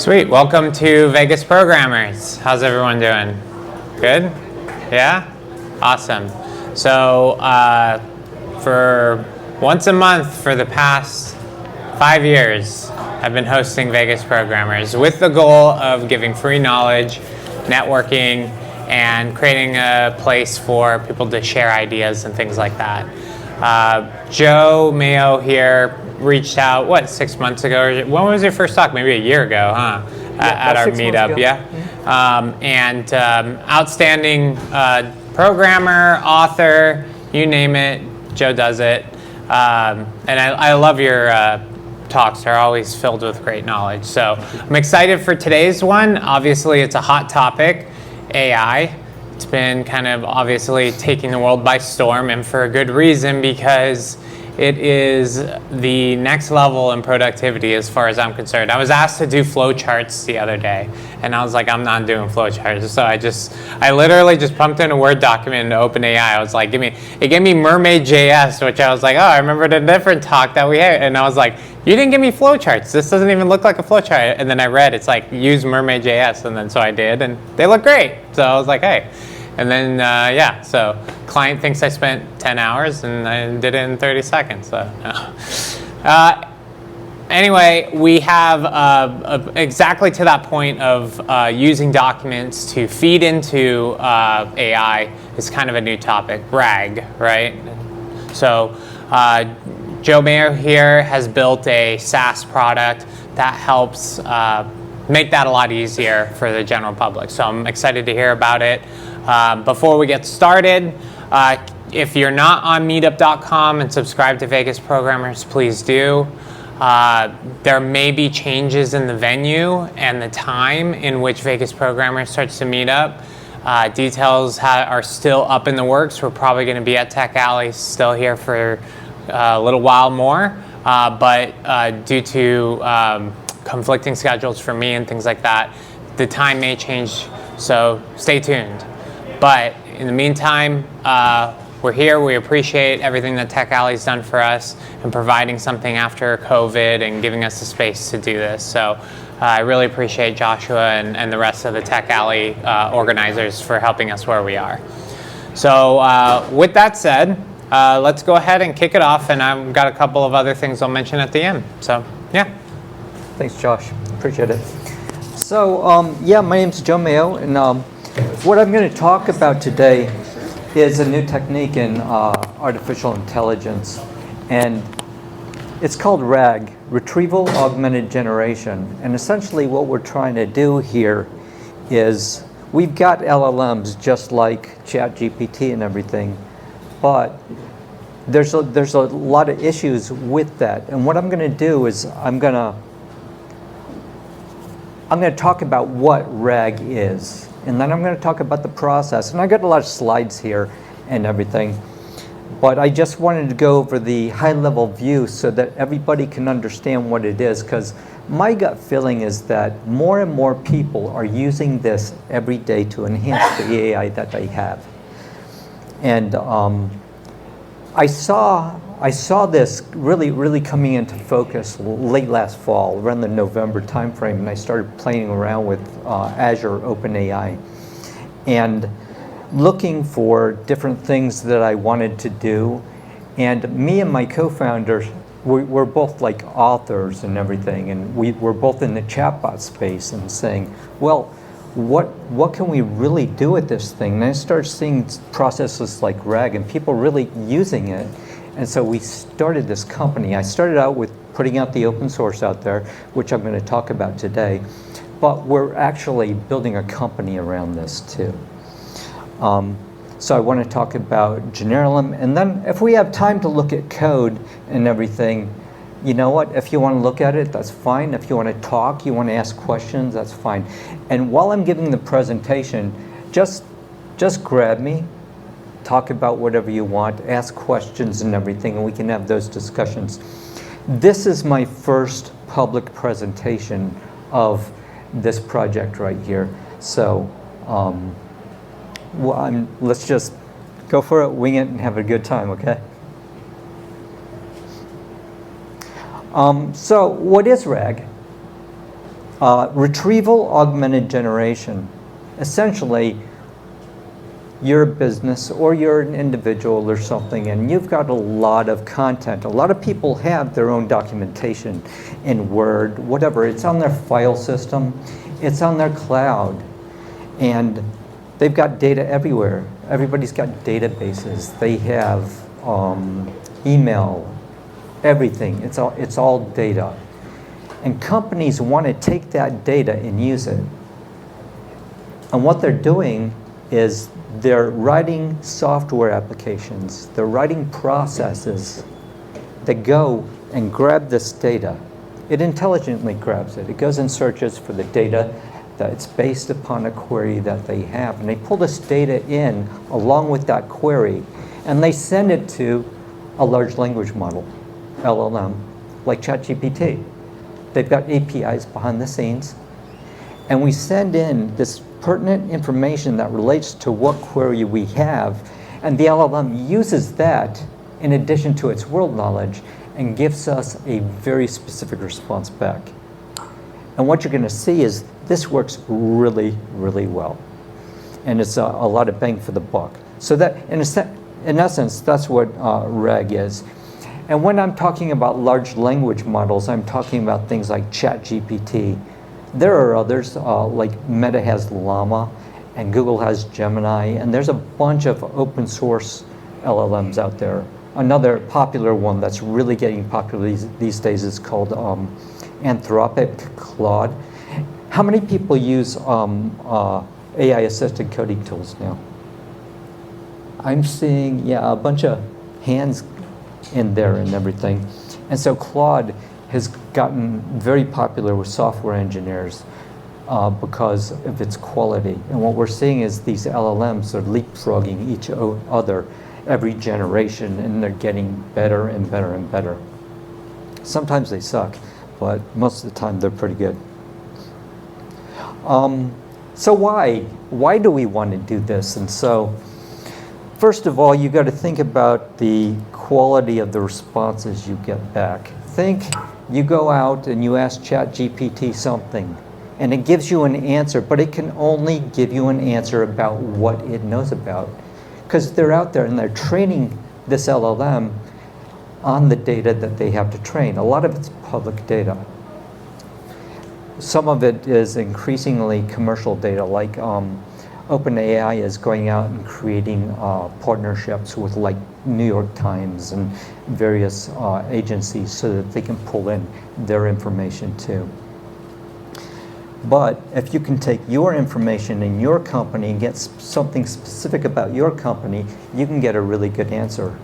Sweet. Welcome to Vegas Programmers. How's everyone doing? Good? Yeah? Awesome. So for once a month for the past 5 years, I've been hosting Vegas Programmers with the goal of giving free knowledge, networking, and creating a place for people to share ideas and things like that. Joe Mayo here reached out, 6 months ago? When was your first talk? Maybe a year ago, huh? At our meetup, yeah? Outstanding programmer, author, you name it, Joe does it. And I love your talks. They're always filled with great knowledge. So I'm excited for today's one. Obviously, it's a hot topic, AI. It's been kind of obviously taking the world by storm, and for a good reason, because it is the next level in productivity as far as I'm concerned. I was asked to do flowcharts the other day, and I was like, I'm not doing flowcharts. So I literally just pumped in a Word document into OpenAI. I was like, it gave me Mermaid.js, which I was like, oh, I remembered a different talk that we had. And I was like, you didn't give me flowcharts. This doesn't even look like a flowchart. And then I read, it's like, use Mermaid.js. And then so I did, and they look great. So I was like, hey. And then, so client thinks I spent 10 hours and I did it in 30 seconds. So, no. Anyway, we have exactly to that point of using documents to feed into AI is kind of a new topic, RAG, right? So Joe Mayo here has built a SaaS product that helps make that a lot easier for the general public. So I'm excited to hear about it. Before we get started, if you're not on meetup.com and subscribe to Vegas Programmers, please do. There may be changes in the venue and the time in which Vegas Programmers starts to meet up. Details are still up in the works. We're probably going to be at Tech Alley still here for a little while more, but due to conflicting schedules for me and things like that, the time may change, so stay tuned. But in the meantime, we're here. We appreciate everything that Tech Alley's done for us and providing something after COVID and giving us the space to do this. So I really appreciate Joshua and the rest of the Tech Alley organizers for helping us where we are. So with that said, let's go ahead and kick it off. And I've got a couple of other things I'll mention at the end. So yeah. Thanks, Josh. Appreciate it. So my name's Joe Mayo, and what I'm going to talk about today is a new technique in artificial intelligence, and it's called RAG, Retrieval Augmented Generation. And essentially what we're trying to do here is we've got LLMs just like ChatGPT and everything, but there's a lot of issues with that. And what I'm going to do is I'm going to talk about what RAG is. And then I'm going to talk about the process. And I got a lot of slides here and everything. But I just wanted to go over the high-level view so that everybody can understand what it is. Because my gut feeling is that more and more people are using this every day to enhance the AI that they have. And I saw this really coming into focus late last fall, around the November timeframe, and I started playing around with Azure OpenAI and looking for different things that I wanted to do. And me and my co-founders, we're both like authors and everything, and we're both in the chatbot space and saying, well, what can we really do with this thing? And I started seeing processes like RAG and people really using it. And so we started this company. I started out with putting out the open source out there, which I'm going to talk about today. But we're actually building a company around this too. So I want to talk about Generellem. And then if we have time to look at code and everything, you know what? If you want to look at it, that's fine. If you want to talk, you want to ask questions, that's fine. And while I'm giving the presentation, just grab me. Talk about whatever you want, ask questions and everything, and we can have those discussions. This is my first public presentation of this project right here. So let's just go for it, wing it, and have a good time, okay? So what is RAG? Retrieval Augmented Generation. Essentially, you're a business or you're an individual or something, and you've got a lot of content. A lot of people have their own documentation in Word, whatever. It's on their file system. It's on their cloud. And they've got data everywhere. Everybody's got databases. They have email, everything. It's all data. And companies want to take that data and use it. And what they're doing is they're writing software applications. They're writing processes that go and grab this data. It intelligently grabs it. It goes and searches for the data that's based upon a query that they have. And they pull this data in along with that query, and they send it to a large language model, LLM, like ChatGPT. They've got APIs behind the scenes. And we send in this pertinent information that relates to what query we have, and the LLM uses that in addition to its world knowledge and gives us a very specific response back. And what you're going to see is this works really, really well. And it's a lot of bang for the buck. So that, in essence, that's what RAG is. And when I'm talking about large language models, I'm talking about things like ChatGPT. There are others, like Meta has Llama, and Google has Gemini, and there's a bunch of open source LLMs out there. Another popular one that's really getting popular these days is called Anthropic Claude. How many people use AI-assisted coding tools now? I'm seeing, yeah, a bunch of hands in there and everything. And so Claude has gotten very popular with software engineers because of its quality. And what we're seeing is these LLMs are leapfrogging each other every generation, and they're getting better and better and better. Sometimes they suck, but most of the time they're pretty good. So why do we want to do this? And so, first of all, you got to think about the quality of the responses you get back. Think you go out and you ask ChatGPT something, and it gives you an answer, but it can only give you an answer about what it knows about, because they're out there and they're training this LLM on the data that they have to train. A lot of it's public data. Some of it is increasingly commercial data, like OpenAI is going out and creating partnerships with like New York Times and various agencies so that they can pull in their information too. But if you can take your information in your company and get something specific about your company, you can get a really good answer.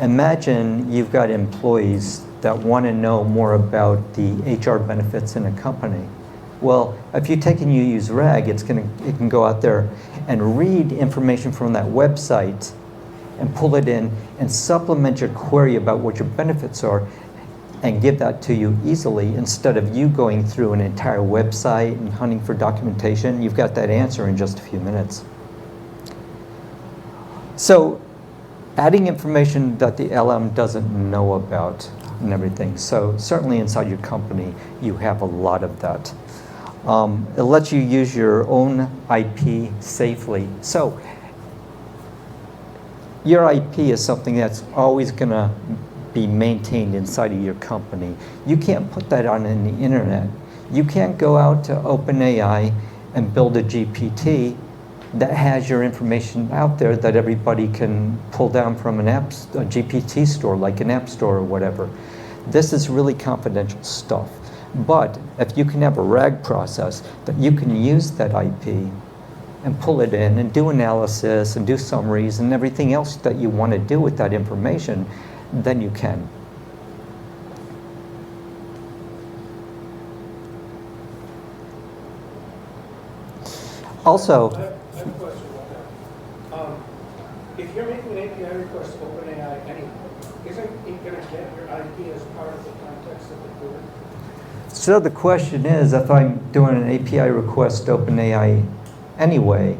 Imagine you've got employees that want to know more about the HR benefits in a company. Well, if you take and you use RAG, it can go out there and read information from that website and pull it in and supplement your query about what your benefits are and give that to you easily, instead of you going through an entire website and hunting for documentation. You've got that answer in just a few minutes. So adding information that the LM doesn't know about and everything. So certainly inside your company, you have a lot of that. It lets you use your own IP safely. So your IP is something that's always going to be maintained inside of your company. You can't put that on in the internet. You can't go out to OpenAI and build a GPT that has your information out there that everybody can pull down from a GPT store, like an app store or whatever. This is really confidential stuff. But if you can have a RAG process that you can use that IP and pull it in and do analysis and do summaries and everything else that you want to do with that information, then you can. Also, I have a question about that. If you're making an API request to OpenAI anyway, isn't it going to get your IP as part of the context of the query? so the question is, if I'm doing an API request to OpenAI anyway,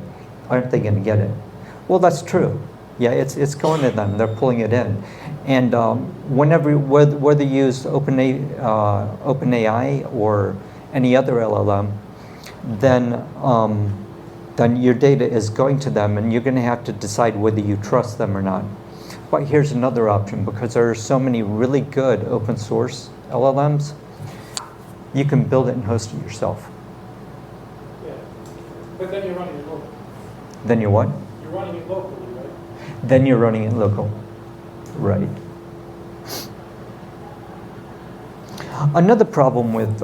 aren't they going to get it? Well, that's true. Yeah, it's going to them. They're pulling it in. And whether you use OpenAI or any other LLM, then your data is going to them, and you're going to have to decide whether you trust them or not. But here's another option, because there are so many really good open source LLMs, you can build it and host it yourself. Yeah, but then you're running it locally. Then you're what? You're running it locally, right? Then you're running it local. Right. Another problem with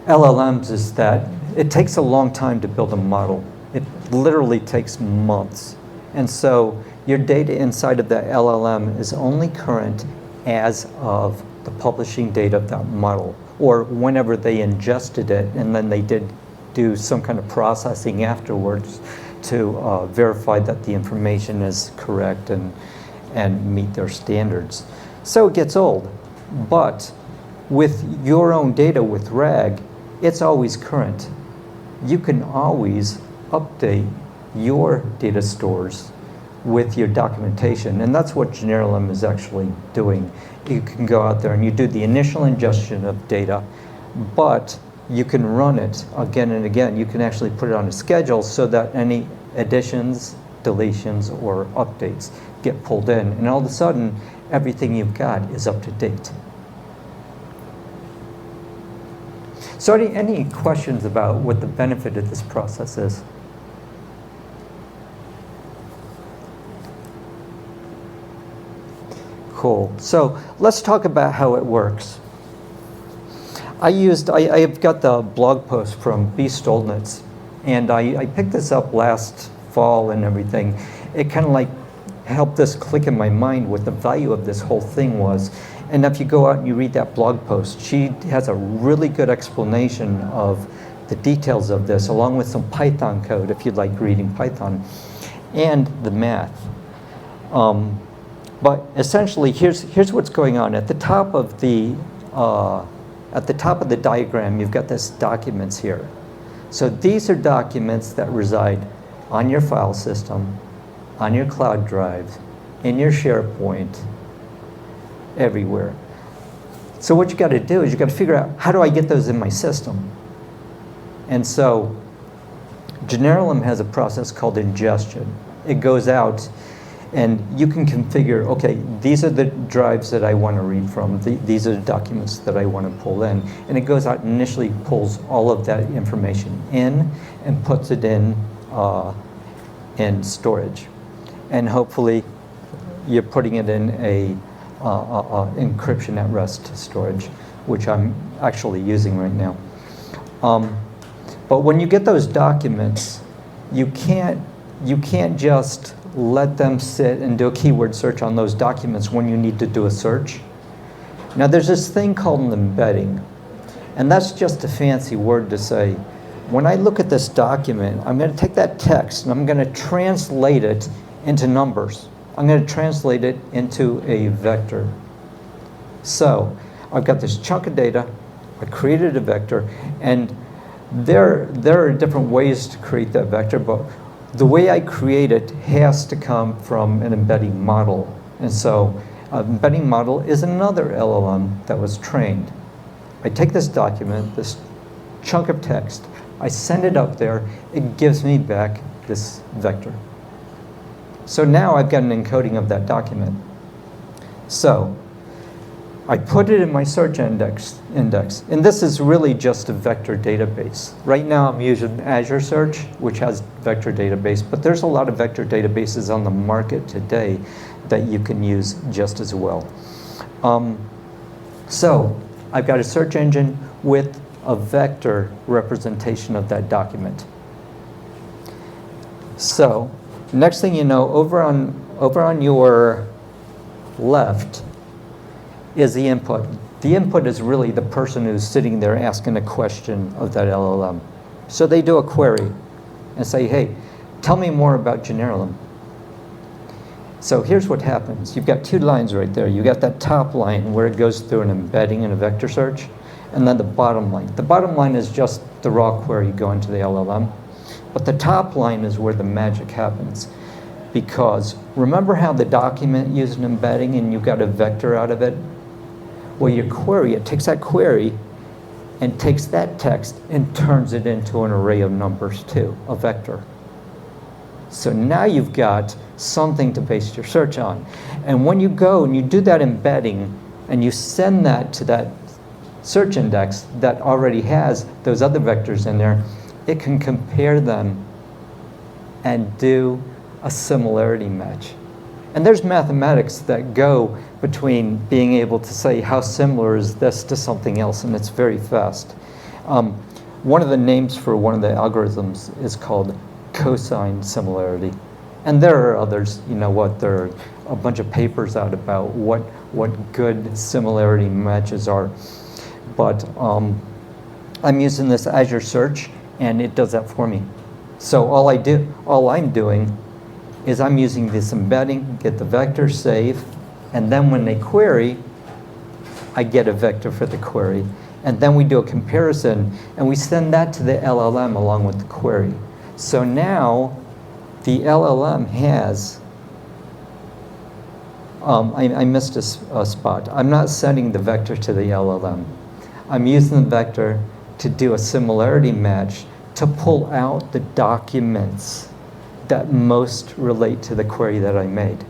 LLMs is that it takes a long time to build a model. It literally takes months. And so your data inside of the LLM is only current as of the publishing date of that model, or whenever they ingested it, and then they did do some kind of processing afterwards to verify that the information is correct and meet their standards. So it gets old. But with your own data with RAG, it's always current. You can always update your data stores with your documentation, and that's what Generellem is actually doing. You can go out there and you do the initial ingestion of data, but you can run it again and again. You can actually put it on a schedule so that any additions, deletions, or updates get pulled in, and all of a sudden, everything you've got is up to date. So any questions about what the benefit of this process is? Cool. So let's talk about how it works. I've got the blog post from B. Stolnitz, and I picked this up last fall and everything. It kind of like helped this click in my mind what the value of this whole thing was. And if you go out and you read that blog post, she has a really good explanation of the details of this, along with some Python code, if you'd like reading Python, and the math. But essentially, here's what's going on. At the top of the diagram, you've got this documents here. So these are documents that reside on your file system, on your cloud drive, in your SharePoint, everywhere. So what you got to do is you got to figure out, how do I get those in my system? And so Generellem has a process called ingestion. It goes out and you can configure, okay, these are the drives that I want to read from. These are the documents that I want to pull in. And it goes out and initially pulls all of that information in and puts it in storage. And hopefully you're putting it in a encryption at rest storage, which I'm actually using right now. But when you get those documents, you can't just let them sit and do a keyword search on those documents when you need to do a search. Now there's this thing called an embedding, and that's just a fancy word to say, when I look at this document, I'm going to take that text and I'm going to translate it into numbers. I'm going to translate it into a vector. So I've got this chunk of data, I created a vector, and there are different ways to create that vector, but the way I create it has to come from an embedding model. And so an embedding model is another LLM that was trained. I take this document, this chunk of text, I send it up there, it gives me back this vector. So now I've got an encoding of that document. So I put it in my search index, and this is really just a vector database. Right now I'm using Azure Search, which has vector database, but there's a lot of vector databases on the market today that you can use just as well. So I've got a search engine with a vector representation of that document. So next thing you know, over on your left is the input. The input is really the person who's sitting there asking a question of that LLM. So they do a query and say, hey, tell me more about Generellem. So here's what happens. You've got two lines right there. You got that top line where it goes through an embedding and a vector search, and then the bottom line. The bottom line is just the raw query going to the LLM. But the top line is where the magic happens. Because remember how the document used an embedding and you got a vector out of it? Well, your query, it takes that query and takes that text and turns it into an array of numbers too, a vector. So now you've got something to base your search on. And when you go and you do that embedding and you send that to that search index that already has those other vectors in there, it can compare them and do a similarity match. And there's mathematics that go between being able to say how similar is this to something else, and it's very fast. One of the names for one of the algorithms is called cosine similarity. And there are others, you know what, there are a bunch of papers out about what good similarity matches are. But I'm using this Azure Search, and it does that for me. So all I'm doing is I'm using this embedding, get the vector, save, and then when they query, I get a vector for the query. And then we do a comparison, and we send that to the LLM along with the query. So now the LLM has, I missed a spot. I'm not sending the vector to the LLM. I'm using the vector to do a similarity match to pull out the documents that most relate to the query that I made.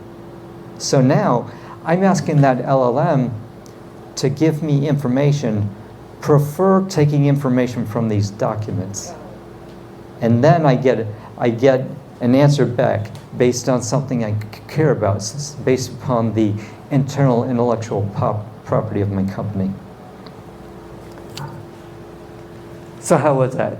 So now I'm asking that LLM to give me information, prefer taking information from these documents. And then I get an answer back based on something I care about, based upon the internal intellectual property of my company. So how was that?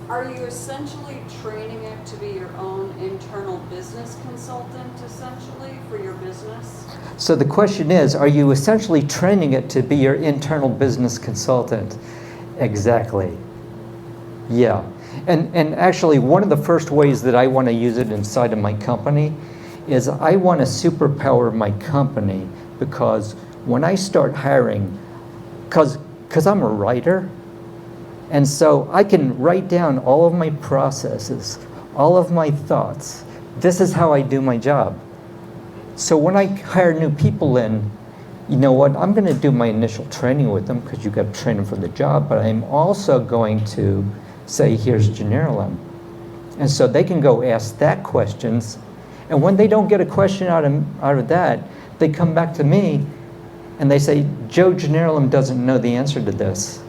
Are you essentially training it to be your own internal business consultant, essentially, for your business? So the question is, are you essentially training it to be your internal business consultant? Exactly. Yeah. And actually, one of the first ways that I want to use it inside of my company is I want to superpower my company, because when I start hiring, because I'm a writer, and so I can write down all of my processes, all of my thoughts. This is how I do my job. So when I hire new people in, you know what, I'm going to do my initial training with them, because you've got to train them for the job, but I'm also going to say, here's Generellem. And so they can go ask that questions, and when they don't get a question out of that, they come back to me and they say, Joe Generellem doesn't know the answer to this.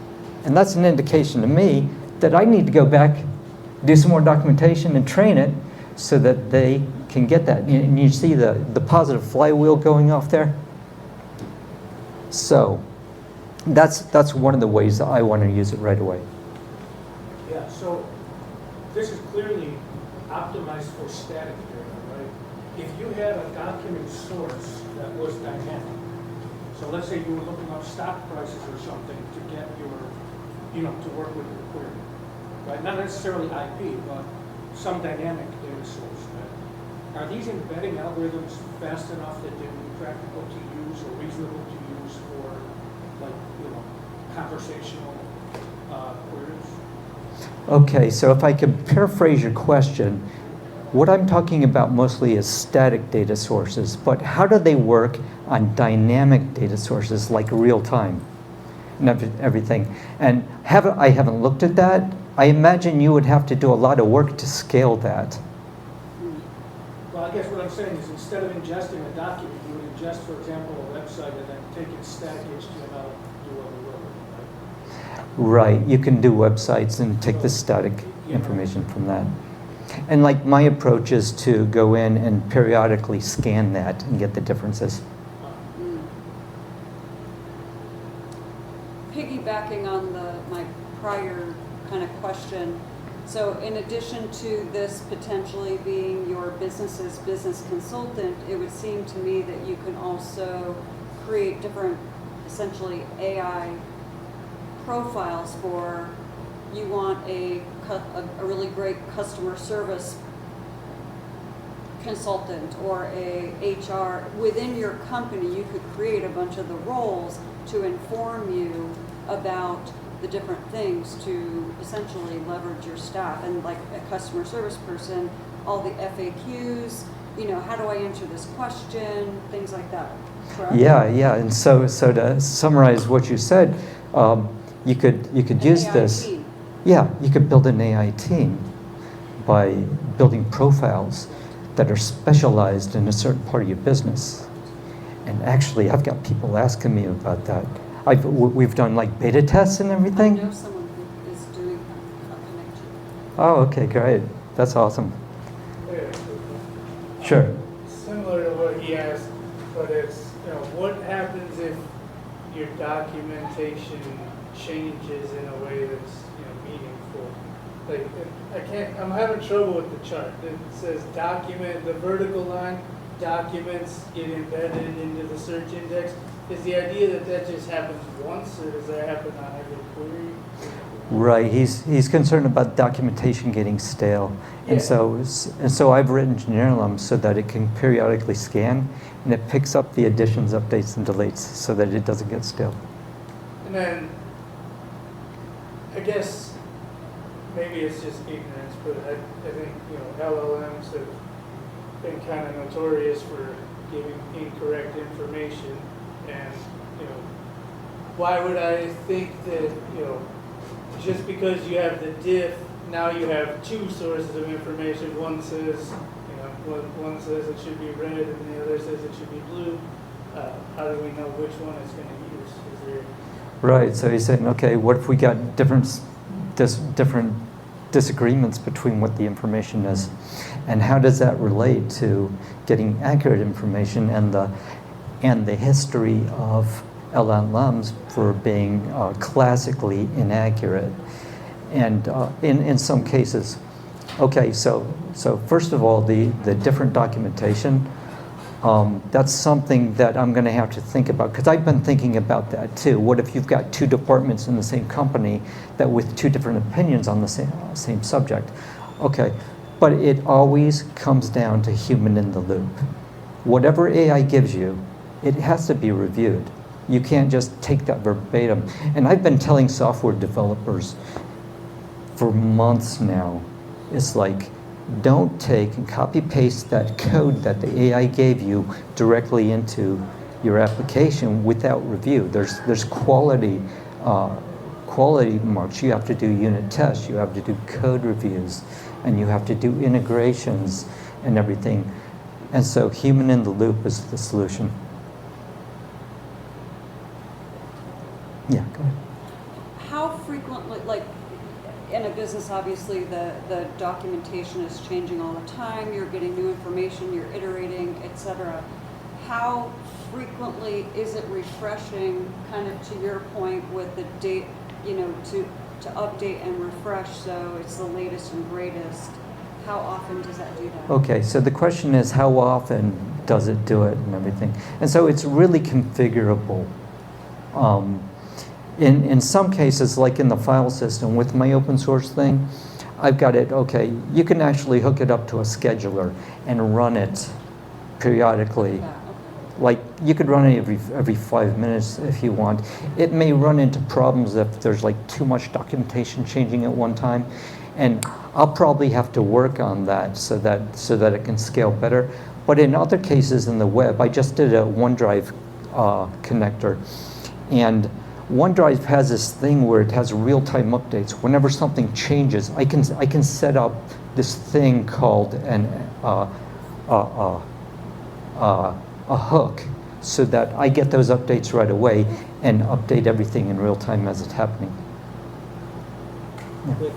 And that's an indication to me that I need to go back, do some more documentation and train it so that they can get that. And you see the positive flywheel going off there? So that's one of the ways that I want to use it right away. Yeah, so this is clearly optimized for static data, right? If you had a document source that was dynamic, so let's say you were looking up stock prices or something to get your, to work with your query, right? Not necessarily IP, but some dynamic data source, right? Are these embedding algorithms fast enough that they would be practical to use or reasonable to use for, like, conversational queries? Okay, so if I could paraphrase your question, what I'm talking about mostly is static data sources, but how do they work on dynamic data sources like real time and everything? And I haven't looked at that. I imagine you would have to do a lot of work to scale that. Well, I guess what I'm saying is, instead of ingesting a document, you would ingest, for example, a website and then take its static HTML, do what we will, right? Right, you can do websites and take the static information from that. And like my approach is to go in and periodically scan that and get the differences. Piggybacking on my prior kind of question, so in addition to this potentially being your business's business consultant, it would seem to me that you can also create different, essentially, AI profiles for, you want a really great customer service consultant or a HR. Within your company, you could create a bunch of the roles to inform you about the different things to essentially leverage your staff. And like a customer service person, all the FAQs, how do I answer this question, things like that, correct? Yeah, and so to summarize what you said, you could An use AI this. team. Yeah, you could build an AI team by building profiles that are specialized in a certain part of your business. And actually, I've got people asking me about that. We've done like beta tests and I everything. know someone who is doing that. I'll connect you. Oh, okay, great. That's awesome. Yeah, Sure. similar to what he asked, but it's, what happens if your documentation changes in a way that's, meaningful? Like, I'm having trouble with the chart. It says document, the vertical line, documents get embedded into the search index. Is the idea that that just happens once, or does that happen on every query? Right. He's concerned about documentation getting stale, and Yeah. so I've written Generellem so that it can periodically scan, and it picks up the additions, updates, and deletes so that it doesn't get stale. And then, I guess, maybe it's just ignorance, but I think, LLMs have been kind of notorious for giving incorrect information. And, why would I think that, just because you have the diff, now you have two sources of information. One says, one says it should be red and the other says it should be blue. How do we know which one it's going to use? Is there... Right. So he's saying, okay, what if we got different disagreements between what the information is, and how does that relate to getting accurate information and the history of LLMs for being classically inaccurate, and in some cases. Okay, so first of all, the different documentation, that's something that I'm going to have to think about, because I've been thinking about that too. What if you've got two departments in the same company that with two different opinions on the same subject? Okay, but it always comes down to human in the loop. Whatever AI gives you, it has to be reviewed. You can't just take that verbatim. And I've been telling software developers for months now, it's like, don't take and copy paste that code that the AI gave you directly into your application without review. There's quality marks. You have to do unit tests, you have to do code reviews, and you have to do integrations and everything. And so human in the loop is the solution. Yeah, go ahead. How frequently, like, in a business, obviously, the documentation is changing all the time, you're getting new information, you're iterating, etc. How frequently is it refreshing, kind of to your point, with the date, to update and refresh so it's the latest and greatest? How often does that do that? Okay, so the question is, how often does it do it and everything? And so it's really configurable. In some cases, like in the file system with my open source thing, I've got it, okay, you can actually hook it up to a scheduler and run it periodically. Yeah, okay. Like, you could run it every 5 minutes if you want. It may run into problems if there's like too much documentation changing at one time, and I'll probably have to work on that so that it can scale better. But in other cases in the web, I just did a OneDrive connector, and OneDrive has this thing where it has real-time updates. Whenever something changes, I can set up this thing called a hook, so that I get those updates right away and update everything in real time as it's happening. With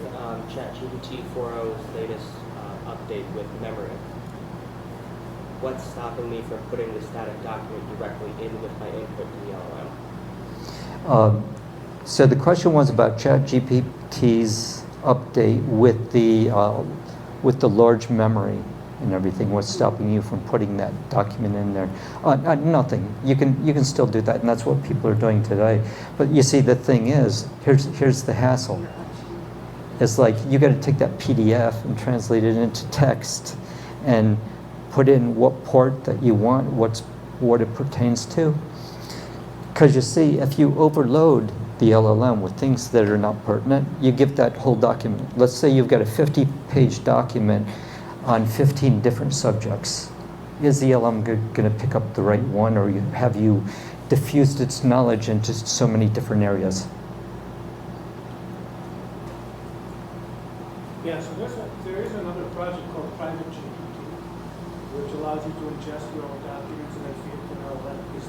ChatGPT 4.0's latest update with memory, what's stopping me from putting the static document directly in with my input to the LLM? So the question was about ChatGPT's update with the large memory and everything. What's stopping you from putting that document in there? Nothing. You can still do that, and that's what people are doing today. But you see, the thing is, here's the hassle. It's like you got to take that PDF and translate it into text, and put in what part that you want, what it pertains to. Because you see, if you overload the LLM with things that are not pertinent, you give that whole document. Let's say you've got a 50-page document on 15 different subjects. Is the LLM going to pick up the right one, or have you diffused its knowledge into so many different areas? Yeah, so there is another project called Private GPT, which allows you to ingest your own documents and then feed it to an LLM. Is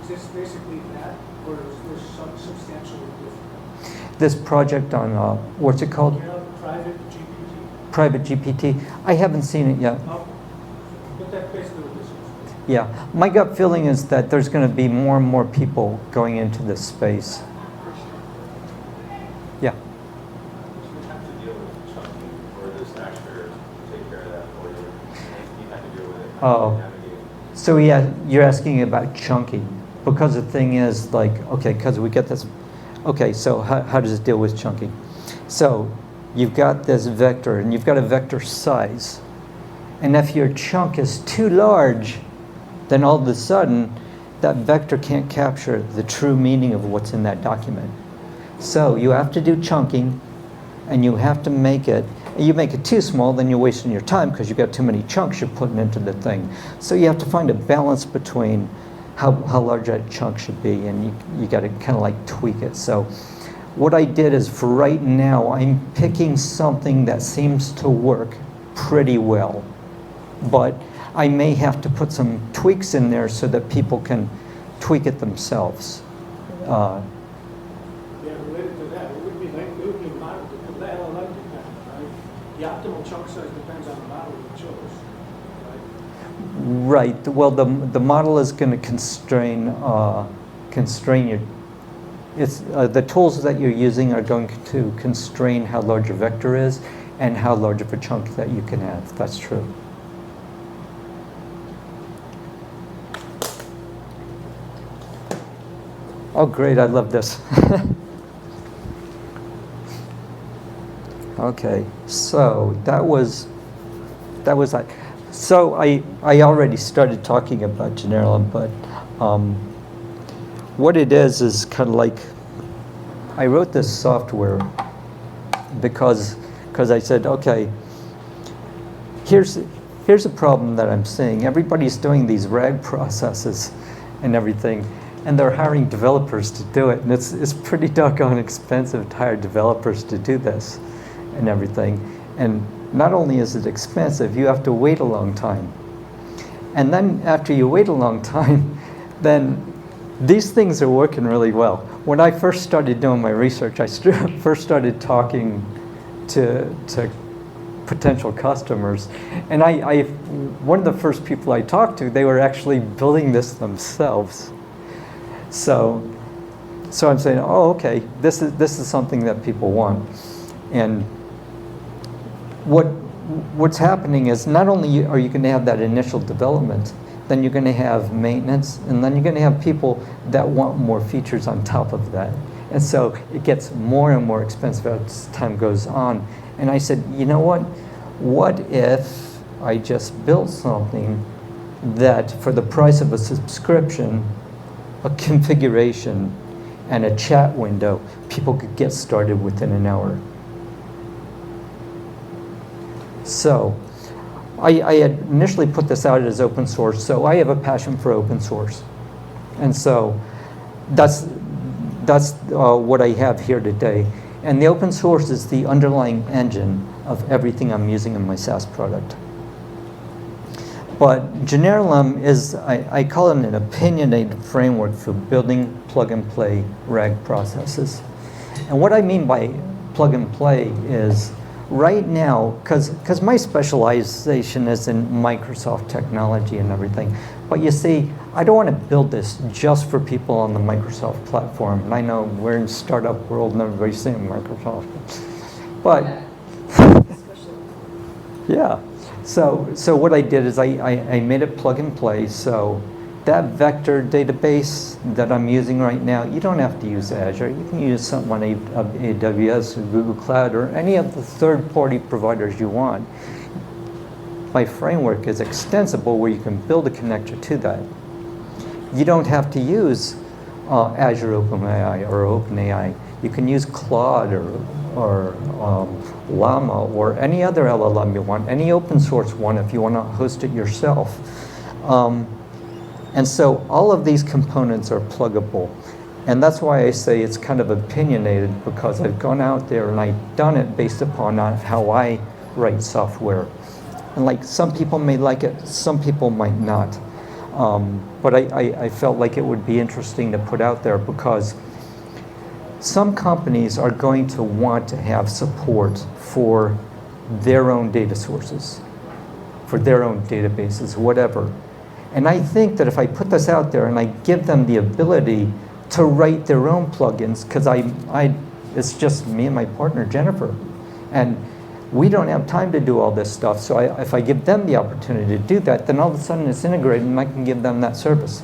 this basically that, or is this some substantially different? This project on, what's it called? You know, Private GPT? Private GPT. I haven't seen it yet. Oh, but that's basically what this is. Yeah, my gut feeling is that there's going to be more and more people going into this space. Yeah. Do you have to deal with chunking, or does Actor take care of that for you? You have to deal with it. How do you navigate? So yeah, you're asking about chunking, because the thing is like, okay, because we get this, okay, so how does it deal with chunking? So you've got this vector, and you've got a vector size, and if your chunk is too large, then all of a sudden, that vector can't capture the true meaning of what's in that document. So you have to do chunking, and you have to make it, you make it too small, then you're wasting your time because you've got too many chunks you're putting into the thing. So you have to find a balance between how large that chunk should be, and you got to kind of like tweak it. So what I did is, for right now, I'm picking something that seems to work pretty well, but I may have to put some tweaks in there so that people can tweak it themselves. Yeah, related to that, it would be modeled, because the LLM depends, right? The optimal chunk size depends on the model you chose, right? Right. Well, the model is going to constrain your. It's the tools that you're using are going to constrain how large your vector is and how large of a chunk that you can have. That's true. Oh, great! I love this. Okay, so that was that. So I already started talking about Generellem, but what it is kind of like, I wrote this software because I said, okay, here's a problem that I'm seeing. Everybody's doing these RAG processes and everything, and they're hiring developers to do it, and it's pretty doggone expensive to hire developers to do this and everything. And not only is it expensive, you have to wait a long time. And then after you wait a long time, then these things are working really well. When I first started doing my research, I first started talking to potential customers, and one of the first people I talked to, they were actually building this themselves. So I'm saying, oh, okay, this is something that people want. And what's happening is, not only are you going to have that initial development, then you're going to have maintenance, and then you're going to have people that want more features on top of that. And so it gets more and more expensive as time goes on. And I said, you know what? What if I just built something that, for the price of a subscription, a configuration, and a chat window, people could get started within an hour? So I had initially put this out as open source, so I have a passion for open source. And so that's what I have here today. And the open source is the underlying engine of everything I'm using in my SaaS product. But Generellem is, I call it an opinionated framework for building plug-and-play RAG processes. And what I mean by plug-and-play is, right now, because my specialization is in Microsoft technology and everything, but you see, I don't want to build this just for people on the Microsoft platform. And I know we're in startup world and everybody's saying Microsoft, but yeah. So what I did is I made it plug and play. So that vector database that I'm using right now, you don't have to use Azure. You can use something on AWS or Google Cloud or any of the third-party providers you want. My framework is extensible where you can build a connector to that. You don't have to use Azure OpenAI or OpenAI. You can use Claude or Llama or any other LLM you want, any open source one if you want to host it yourself. And so all of these components are pluggable. And that's why I say it's kind of opinionated, because I've gone out there and I've done it based upon how I write software. And like, some people may like it, some people might not. But I felt like it would be interesting to put out there, because some companies are going to want to have support for their own data sources, for their own databases, whatever. And I think that if I put this out there and I give them the ability to write their own plugins, because it's just me and my partner, Jennifer. And we don't have time to do all this stuff, so if I give them the opportunity to do that, then all of a sudden it's integrated and I can give them that service.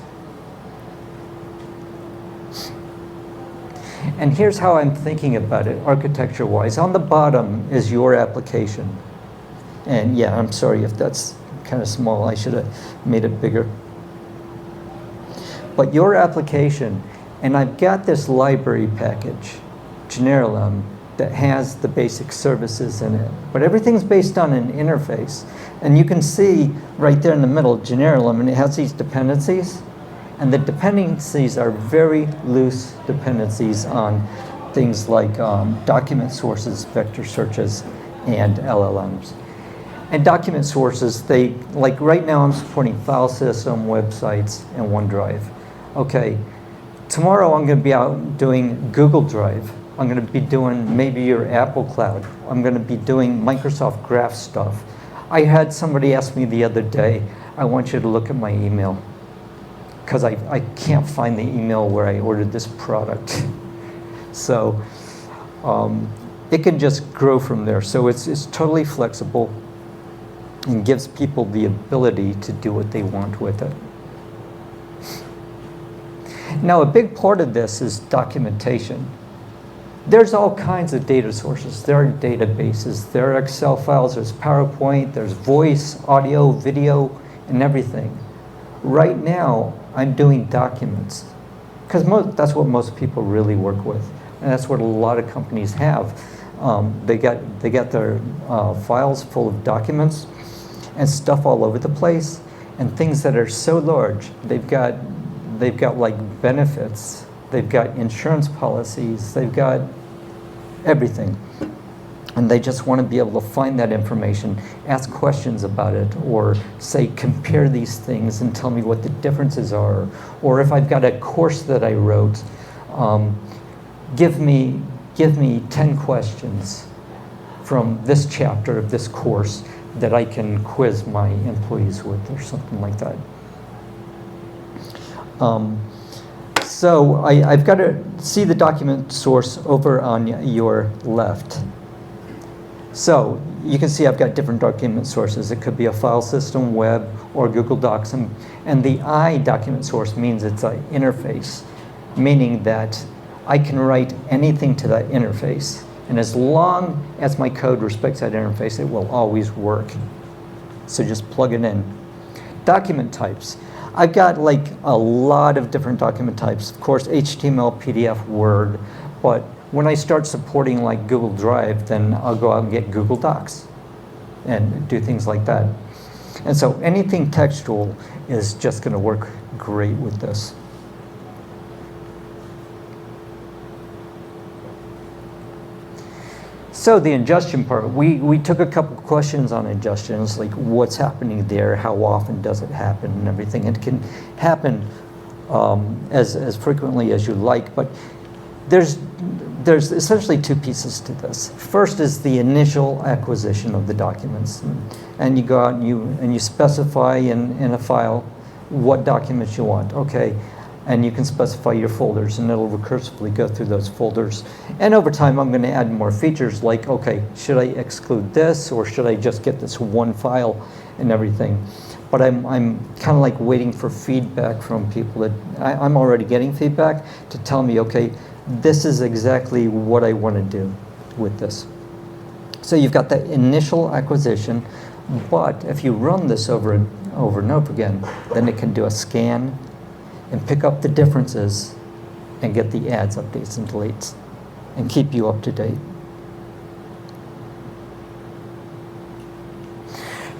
And here's how I'm thinking about it, architecture-wise. On the bottom is your application. And yeah, I'm sorry if that's kind of small. I should have made it bigger. But your application, and I've got this library package, Generellem, that has the basic services in it. But everything's based on an interface. And you can see right there in the middle, Generellem, and it has these dependencies. And the dependencies are very loose dependencies on things like document sources, vector searches, and LLMs. And document sources, like right now I'm supporting file system, websites, and OneDrive. Okay, tomorrow I'm going to be out doing Google Drive. I'm going to be doing maybe your Apple Cloud. I'm going to be doing Microsoft Graph stuff. I had somebody ask me the other day, I want you to look at my email, because I can't find the email where I ordered this product. So it can just grow from there. So it's totally flexible and gives people the ability to do what they want with it. Now, a big part of this is documentation. There's all kinds of data sources. There are databases, there are Excel files, there's PowerPoint, there's voice, audio, video, and everything. Right now, I'm doing documents, because that's what most people really work with, and that's what a lot of companies have. They got their files full of documents and stuff all over the place, and things that are so large. They've got like benefits, they've got insurance policies, they've got everything. And they just want to be able to find that information, ask questions about it, or say, compare these things and tell me what the differences are. Or if I've got a course that I wrote, give me 10 questions from this chapter of this course that I can quiz my employees with, or something like that. So I've got to see the document source over on your left. So you can see I've got different document sources. It could be a file system, web, or Google Docs. And the I document source means it's an interface, meaning that I can write anything to that interface. And as long as my code respects that interface, it will always work. So just plug it in. Document types. I've got like a lot of different document types. Of course, HTML, PDF, Word, but when I start supporting like Google Drive, then I'll go out and get Google Docs and do things like that. And so anything textual is just going to work great with this. So the ingestion part, we took a couple questions on ingestions, like what's happening there, how often does it happen, and everything. It can happen as frequently as you like, but there's essentially two pieces to this. First is the initial acquisition of the documents, and you go out and you specify in a file what documents you want. Okay. And you can specify your folders, and it'll recursively go through those folders. And over time, I'm going to add more features like, okay, should I exclude this, or should I just get this one file and everything? But I'm kind of like waiting for feedback from people that I'm already getting feedback to tell me, okay, this is exactly what I want to do with this. So you've got the initial acquisition, but if you run this over and over again, then it can do a scan and pick up the differences and get the adds, updates, and deletes and keep you up to date.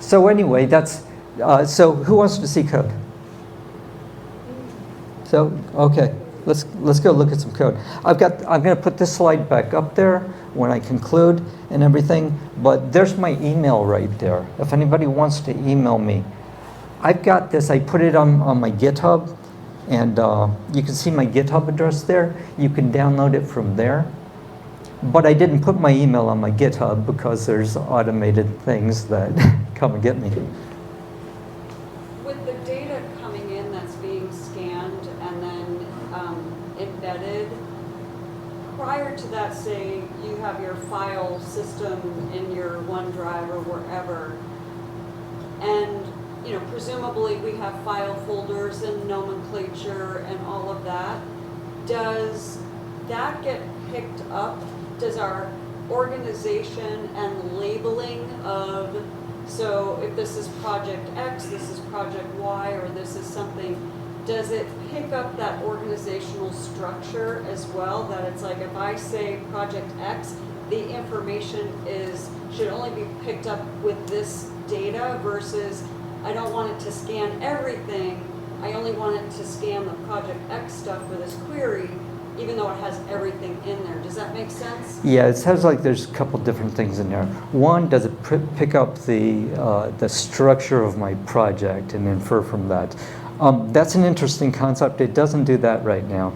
So anyway, that's, so who wants to see code? So, okay. let's go look at some code. I'm going to put this slide back up there when I conclude and everything, but there's my email right there. If anybody wants to email me, I've got this, I put it on my GitHub, and you can see my GitHub address there. You can download it from there. But I didn't put my email on my GitHub because there's automated things that come and get me. With the data coming in that's being scanned and then embedded, prior to that, say you have your file system in your OneDrive or wherever, and presumably we have file folders and nomenclature and all of that. Does that get picked up? Does our organization and labeling of, so if this is project X, this is project Y, or this is something, does it pick up that organizational structure as well? That it's like, if I say project X, the information should only be picked up with this data versus I don't want it to scan everything. I only want it to scan the project X stuff for this query, even though it has everything in there. Does that make sense? Yeah, it sounds like there's a couple different things in there. One, does it pick up the structure of my project and infer from that? That's an interesting concept. It doesn't do that right now.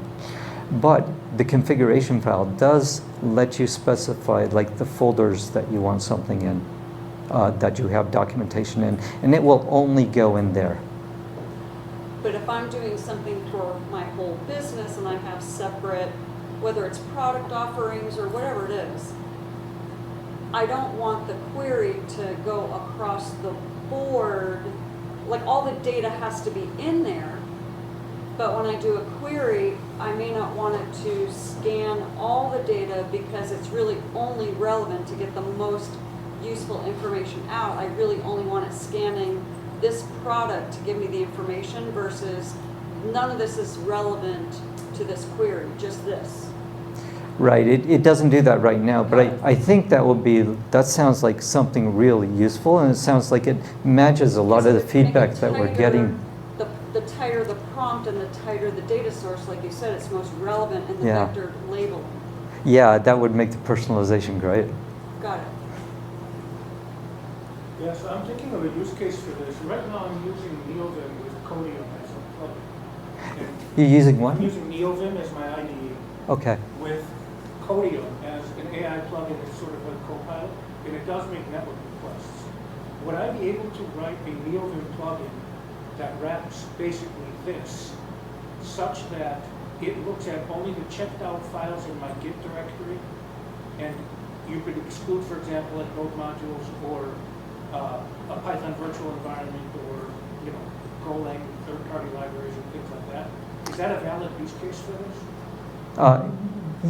But the configuration file does let you specify like the folders that you want something in, that you have documentation in, and it will only go in there. But if I'm doing something for my whole business and I have separate, whether it's product offerings or whatever it is, I don't want the query to go across the board. Like all the data has to be in there, but when I do a query, I may not want it to scan all the data because it's really only relevant to get the most useful information out. I really only want it scanning this product to give me the information versus none of this is relevant to this query, just this. Right, it doesn't do that right now, but I think that sounds like something really useful, and it sounds like it matches a lot of the feedback that we're getting. The tighter the prompt and the tighter the data source, like you said, it's most relevant in the vector labeling. Yeah, that would make the personalization great. Got it. Yeah, so I'm thinking of a use case for this. Right now I'm using NeoVim with Codium as a plugin. You're using what? I'm using NeoVim as my IDE. Okay. With Codium as an AI plugin that's sort of a co-pilot, and it does make network requests. Would I be able to write a NeoVim plugin that wraps basically this, such that it looks at only the checked out files in my Git directory, and you could exclude, for example, like node modules or a Python virtual environment or Golang third-party libraries and things like that? Is that a valid use case for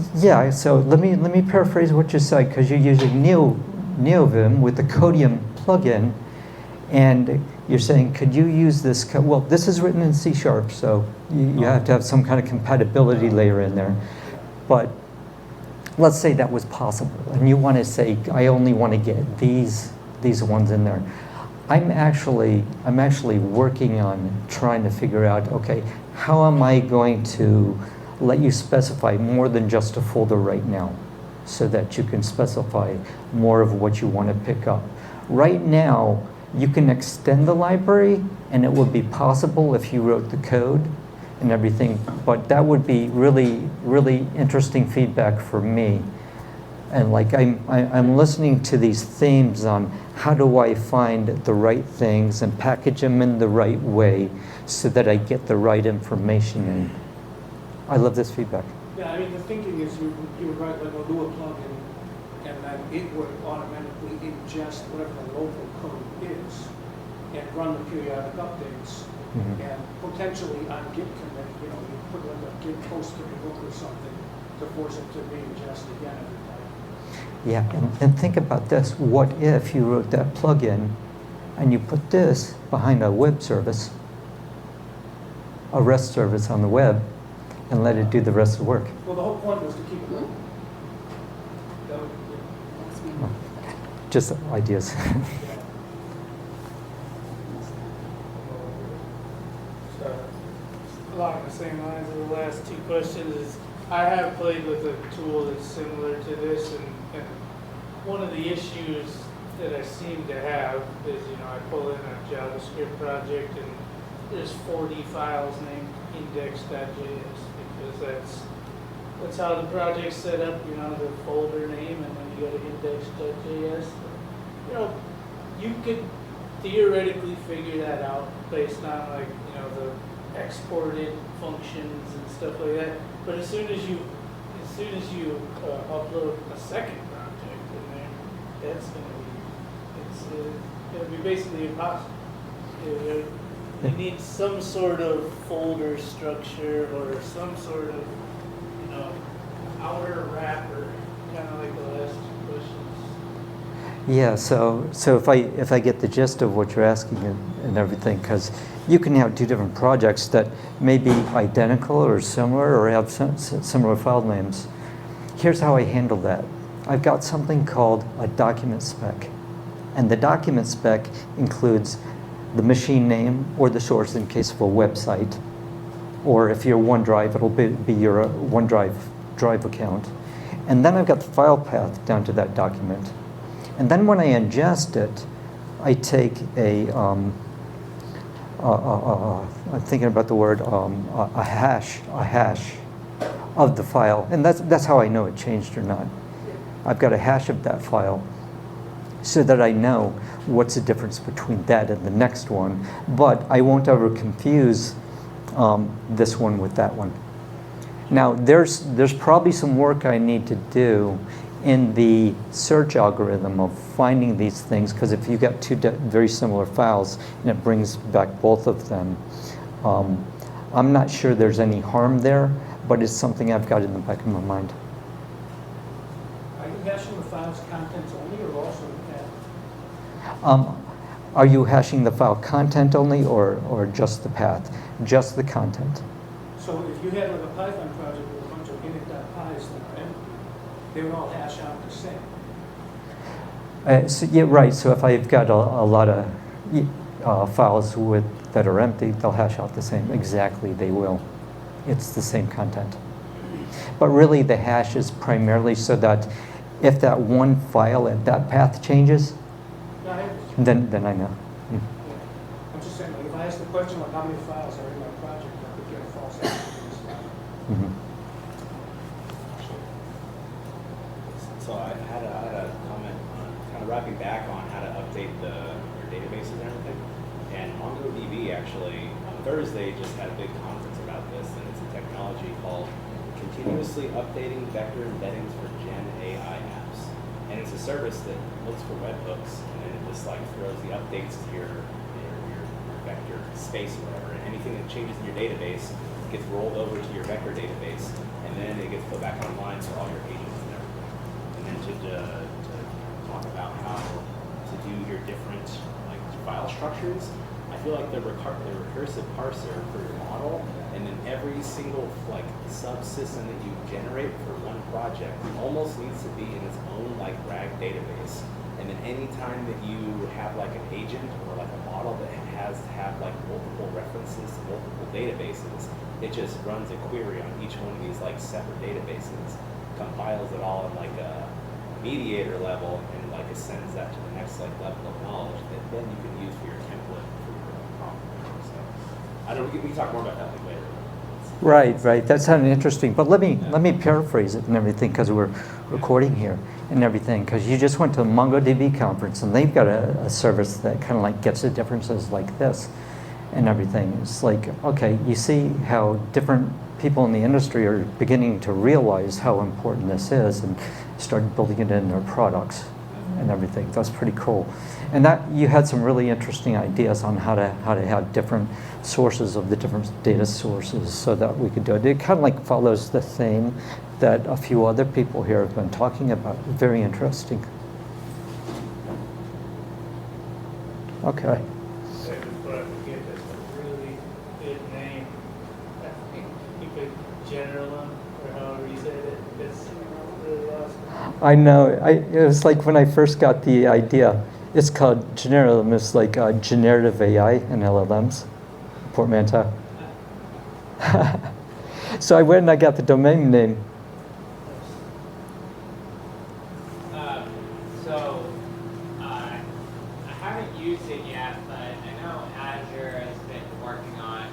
this? Yeah. So let me paraphrase what you said, because you're using NeoVim with the Codium plugin, and you're saying, could you use this? Well, this is written in C#, so you have to have some kind of compatibility layer in there. But let's say that was possible, and you want to say, I only want to get these ones in there. I'm actually working on trying to figure out, okay, how am I going to let you specify more than just a folder right now, so that you can specify more of what you want to pick up. Right now, you can extend the library, and it would be possible if you wrote the code and everything, but that would be really, really interesting feedback for me. And like I'm listening to these themes on how do I find the right things and package them in the right way so that I get the right information in. I love this feedback. Yeah, I mean, the thinking is you would write like a Lua plugin, and then it would automatically ingest whatever the local code is and run the periodic updates. Mm-hmm. And potentially on Git commit, you put like a Git post commit hook or something to force it to re-ingest again every time. Yeah, and think about this. What if you wrote that plugin and you put this behind a web service, a REST service on the web, and let it do the rest of the work? Well, the whole point was to keep it moving. That would be good. Just ideas. along the same lines of the last two questions is I have played with a tool that's similar to this, and one of the issues that I seem to have is, I pull in a JavaScript project and there's 40 files named index.js because that's how the project's set up, the folder name, and then you go to index.js. You could theoretically figure that out based on the exported functions and stuff like that. But as soon as you upload a second project in there, that's gonna be basically impossible. You need some sort of folder structure or some sort of outer wrapper, kind of like the last two questions. Yeah, so if I get the gist of what you're asking and everything, because you can have two different projects that may be identical or similar or have similar file names. Here's how I handle that. I've got something called a document spec. And the document spec includes the machine name or the source in case of a website. Or if you're OneDrive, it'll be your OneDrive account. And then I've got the file path down to that document. And then when I ingest it, I take I'm thinking about the word, a hash of the file. And that's how I know it changed or not. I've got a hash of that file so that I know what's the difference between that and the next one. But I won't ever confuse this one with that one. Now, there's probably some work I need to do in the search algorithm of finding these things, because if you get two very similar files and it brings back both of them, I'm not sure there's any harm there, but it's something I've got in the back of my mind. Are you hashing the file's contents only or also the path? Are you hashing the file content only or just the path? Just the content. So if you had like a Python project with a bunch of init.pys there, right, they would all hash out the same. So, yeah, right. So if I've got a lot of files that are empty, they'll hash out the same. Exactly, they will. It's the same content. But really, the hash is primarily so that if that one file at that path changes, No, I understand. then I know. Yeah. I'm just saying, like, if I ask the question, like, how many files are in my project, I could get a false answer. Mhm. So I had a comment on kind of wrapping back on how to update your databases and everything. And MongoDB actually on Thursday just had a big conference about this, and it's a technology called Continuously Updating Vector Embeddings for Gen AI Apps. And it's a service that looks for webhooks, and then it just like throws the updates to your vector space or whatever. And anything that changes in your database gets rolled over to your vector database, and then it gets put back online for all your agents and everything. And then to talk about how to do your different like file structures, I feel like the recursive parser for your model, and then every single like subsystem that you generate for one project almost needs to be in its own like RAG database. And then anytime that you have like an agent or like a model that has to have like multiple references to multiple databases, it just runs a query on each one of these like separate databases, compiles it all in like a mediator level, and like ascends that to the next like level of knowledge that then you can use for your template for your own problem. So I don't. We can talk more about that like later. Right. That sounded interesting. But let me paraphrase it and everything, because we're recording here and everything. Because you just went to a MongoDB conference, and they've got a service that kind of like gets the differences like this and everything. It's like, okay, you see how different people in the industry are beginning to realize how important this is and start building it in their products and everything. That's pretty cool. And that you had some really interesting ideas on how to have different sources of the different data sources so that we could do it. It kind of like follows the theme that a few other people here have been talking about. Very interesting. Okay. But I forget that's a really good name. I think you could Generellem, or however you said it. It's really awesome. I know. It was like when I first got the idea. It's called Generellem. It's like generative AI and LLMs, portmanteau. So I went and I got the domain name. I haven't used it yet, but I know Azure has been working on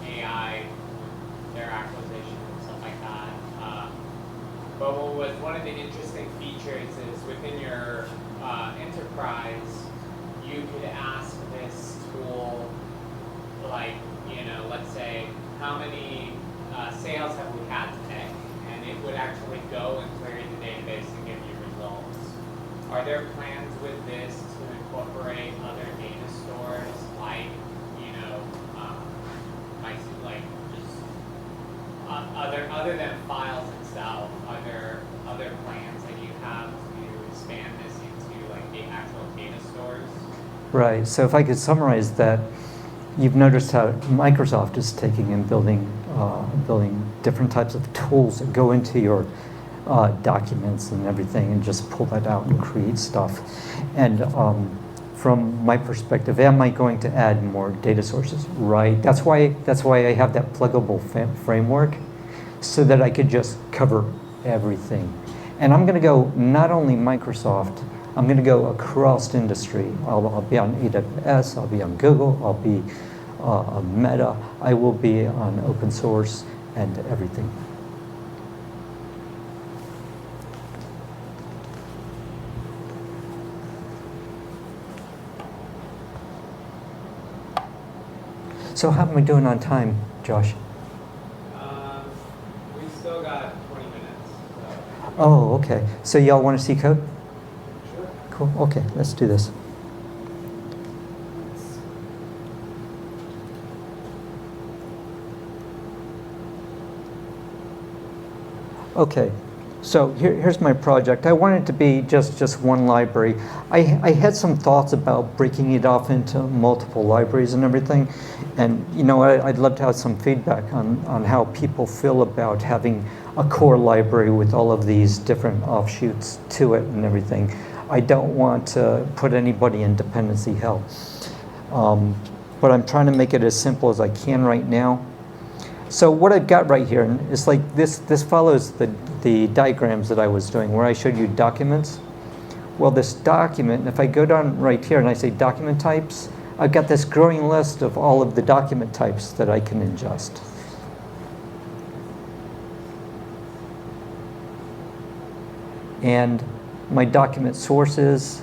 AI, their acquisition and stuff like that. But what was one of the interesting features is within your enterprise, you could ask this tool, like, let's say, how many sales have we had today? And it would actually go and query the database and give you results. Are there plans with this to incorporate other data stores, like, other than files itself? Are there other plans that you have to expand this into like the actual data stores? Right. So if I could summarize that, you've noticed how Microsoft is taking and building different types of tools that go into your documents and everything, and just pull that out and create stuff. And from my perspective, am I going to add more data sources? Right. That's why I have that pluggable framework, so that I could just cover everything. And I'm going to go not only Microsoft, I'm going to go across industry. I'll be on AWS, I'll be on Google, I'll be on Meta, I will be on open source and everything. So how am I doing on time, Josh? We still got 20 minutes. Oh, okay. So y'all want to see code? Sure. Cool. Okay, let's do this. Okay, so here's my project. I wanted it to be just one library. I had some thoughts about breaking it off into multiple libraries and everything. And I'd love to have some feedback on how people feel about having a core library with all of these different offshoots to it and everything. I don't want to put anybody in dependency hell. But I'm trying to make it as simple as I can right now. So what I've got right here is like this follows the diagrams that I was doing where I showed you documents. Well, this document, if I go down right here and I say document types, I've got this growing list of all of the document types that I can ingest. And my document sources,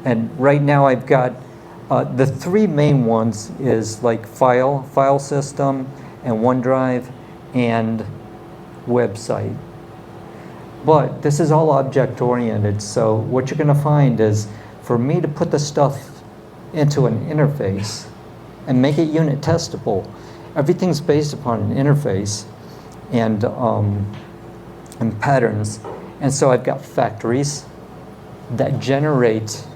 and right now I've got the three main ones is like file system, and OneDrive, and website. But this is all object-oriented, so what you're going to find is for me to put the stuff into an interface and make it unit testable, everything's based upon an interface and patterns. And so I've got factories that generate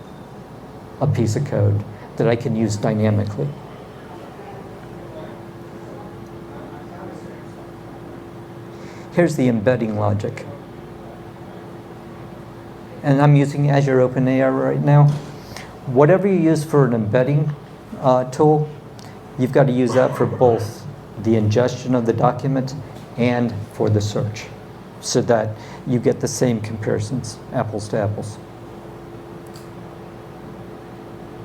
a piece of code that I can use dynamically. Here's the embedding logic. And I'm using Azure OpenAI right now. Whatever you use for an embedding tool, you've got to use that for both the ingestion of the document and for the search, so that you get the same comparisons, apples to apples.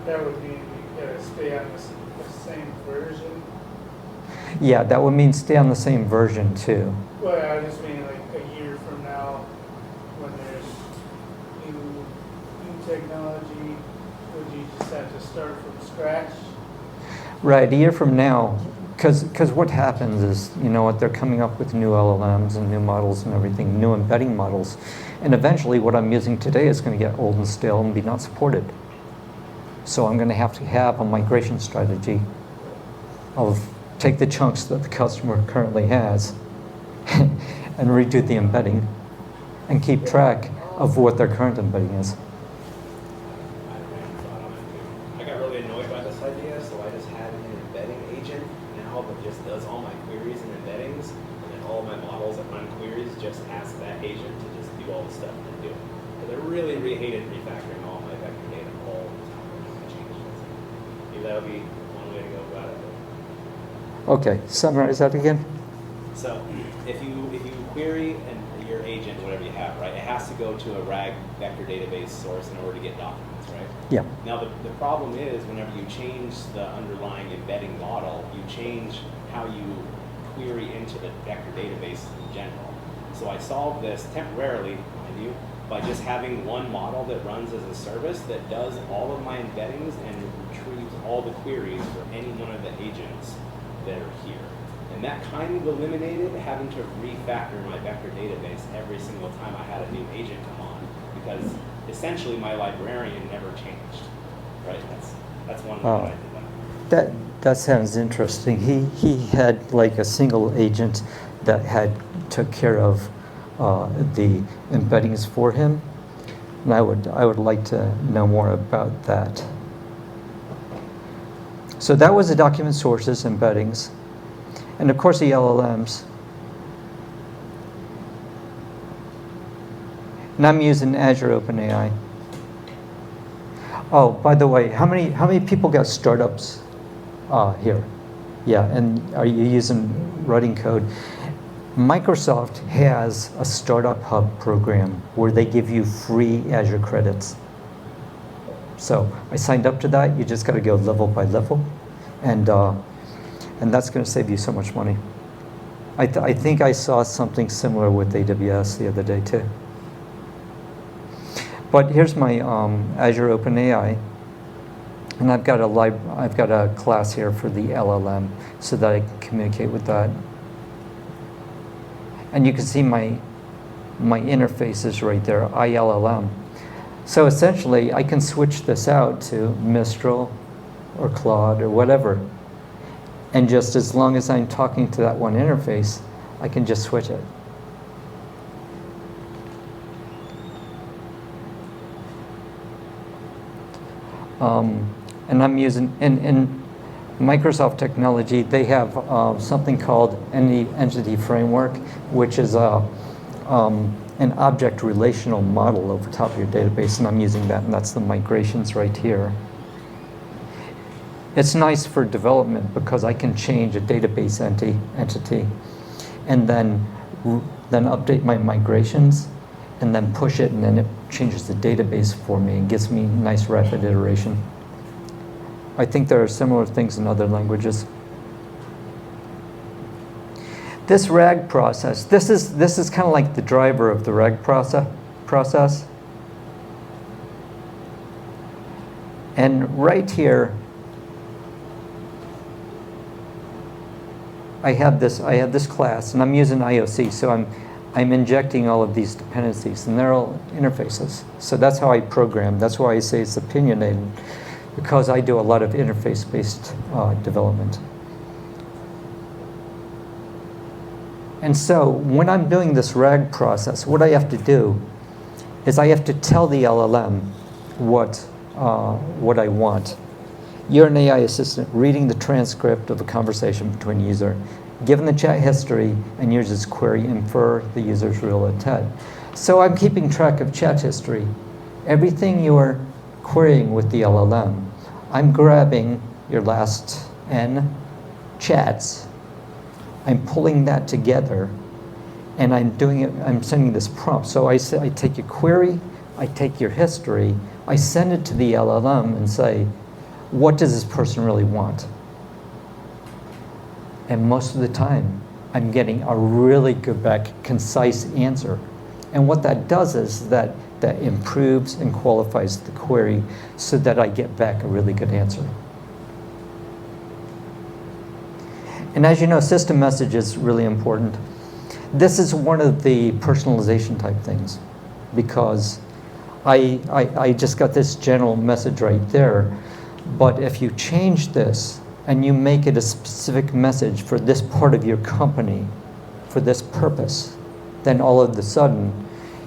That would mean you gotta stay on the same version? Yeah, that would mean stay on the same version too. Well, I just mean like a year from now, when there's new technology, would you just have to start from scratch? Right, a year from now, because what happens is, they're coming up with new LLMs and new models and everything, new embedding models, and eventually what I'm using today is going to get old and stale and be not supported. So I'm going to have a migration strategy of take the chunks that the customer currently has and redo the embedding and keep track of what their current embedding is. I got really annoyed by this idea, so I just had an embedding agent now that just does all my queries and embeddings, and then all my models that run queries just ask that agent to just do all the stuff and do it. But I really hated refactoring all my vector data all the time when I changed it. Maybe that would be one way to go about it. Okay, summarize that again. So if you query your agent, whatever you have, right, it has to go to a RAG vector database source in order to get documents, right? Yeah. Now the problem is whenever you change the underlying embedding model, you change how you query into the vector database in general. So I solved this temporarily, mind you, by just having one model that runs as a service that does all of my embeddings and retrieves all the queries for any one of the agents that are here. And that kind of eliminated having to refactor my vector database every single time I had a new agent come on, because essentially my librarian never changed, right? That's one Oh. way I did that. That sounds interesting. He had like a single agent that took care of the embeddings for him, and I would like to know more about that. So that was the document sources, embeddings, and of course the LLMs. And I'm using Azure OpenAI. Oh, by the way, how many people got startups here? Yeah, and are you using writing code? Microsoft has a startup hub program where they give you free Azure credits. So I signed up to that. You just got to go level by level, and that's going to save you so much money. I think I saw something similar with AWS the other day too. But here's my Azure OpenAI, and I've got a class here for the LLM so that I can communicate with that. And you can see my interfaces right there, ILLM. So essentially, I can switch this out to Mistral or Claude or whatever. And just as long as I'm talking to that one interface, I can just switch it. And I'm using, in Microsoft technology, they have something called Entity Framework, which is an object relational model over top of your database, and I'm using that, and that's the migrations right here. It's nice for development because I can change a database entity and then update my migrations and then push it, and then it changes the database for me and gives me nice rapid iteration. I think there are similar things in other languages. This RAG process, this is kind of like the driver of the RAG process. And right here, I have this class, and I'm using IOC, so I'm injecting all of these dependencies, and they're all interfaces. So that's how I program. That's why I say it's opinionated, because I do a lot of interface-based development. And so when I'm doing this RAG process, what I have to do is I have to tell the LLM what I want. You're an AI assistant reading the transcript of a conversation between a user. Given the chat history and user's query, infer the user's real intent. So I'm keeping track of chat history. Everything you're querying with the LLM, I'm grabbing your last N chats, I'm pulling that together, and I'm sending this prompt. So I take your query, I take your history, I send it to the LLM and say, what does this person really want? And most of the time, I'm getting a really good back, concise answer. And what that does is that improves and qualifies the query so that I get back a really good answer. And as you know, system message is really important. This is one of the personalization type things, because I just got this general message right there. But if you change this and you make it a specific message for this part of your company, for this purpose, then all of a sudden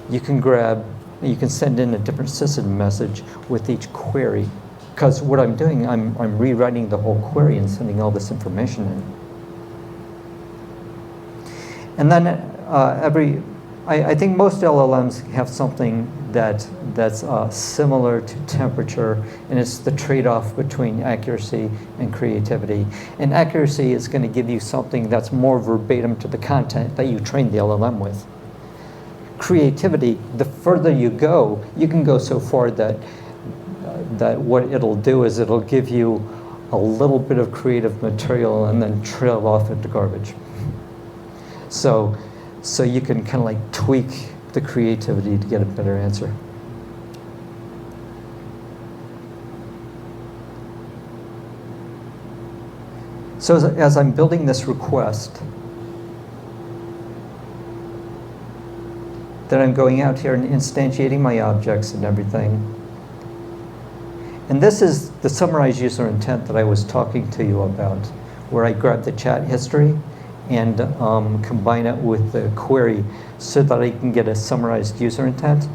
you can send in a different system message with each query. Because what I'm doing, I'm rewriting the whole query and sending all this information in. And then I think most LLMs have something that's similar to temperature, and it's the trade-off between accuracy and creativity. And accuracy is going to give you something that's more verbatim to the content that you train the LLM with. Creativity, the further you go, you can go so far that what it'll do is it'll give you a little bit of creative material and then trail off into garbage. So you can kind of like tweak the creativity to get a better answer. So as I'm building this request, then I'm going out here and instantiating my objects and everything. And this is the summarized user intent that I was talking to you about, where I grab the chat history and combine it with the query so that I can get a summarized user intent.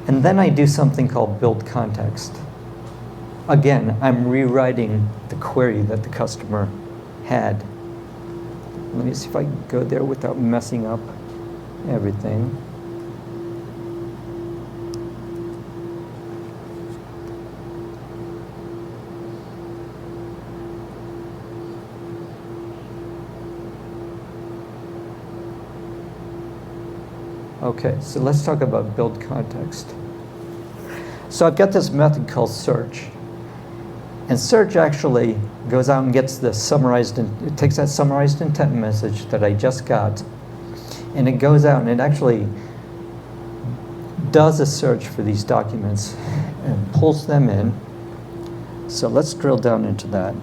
And then I do something called build context. Again, I'm rewriting the query that the customer had. Let me see if I can go there without messing up everything. Okay, so let's talk about build context. So I've got this method called search. And search actually goes out and gets the summarized, it takes that summarized intent message that I just got, and it goes out and it actually does a search for these documents and pulls them in. So let's drill down into that.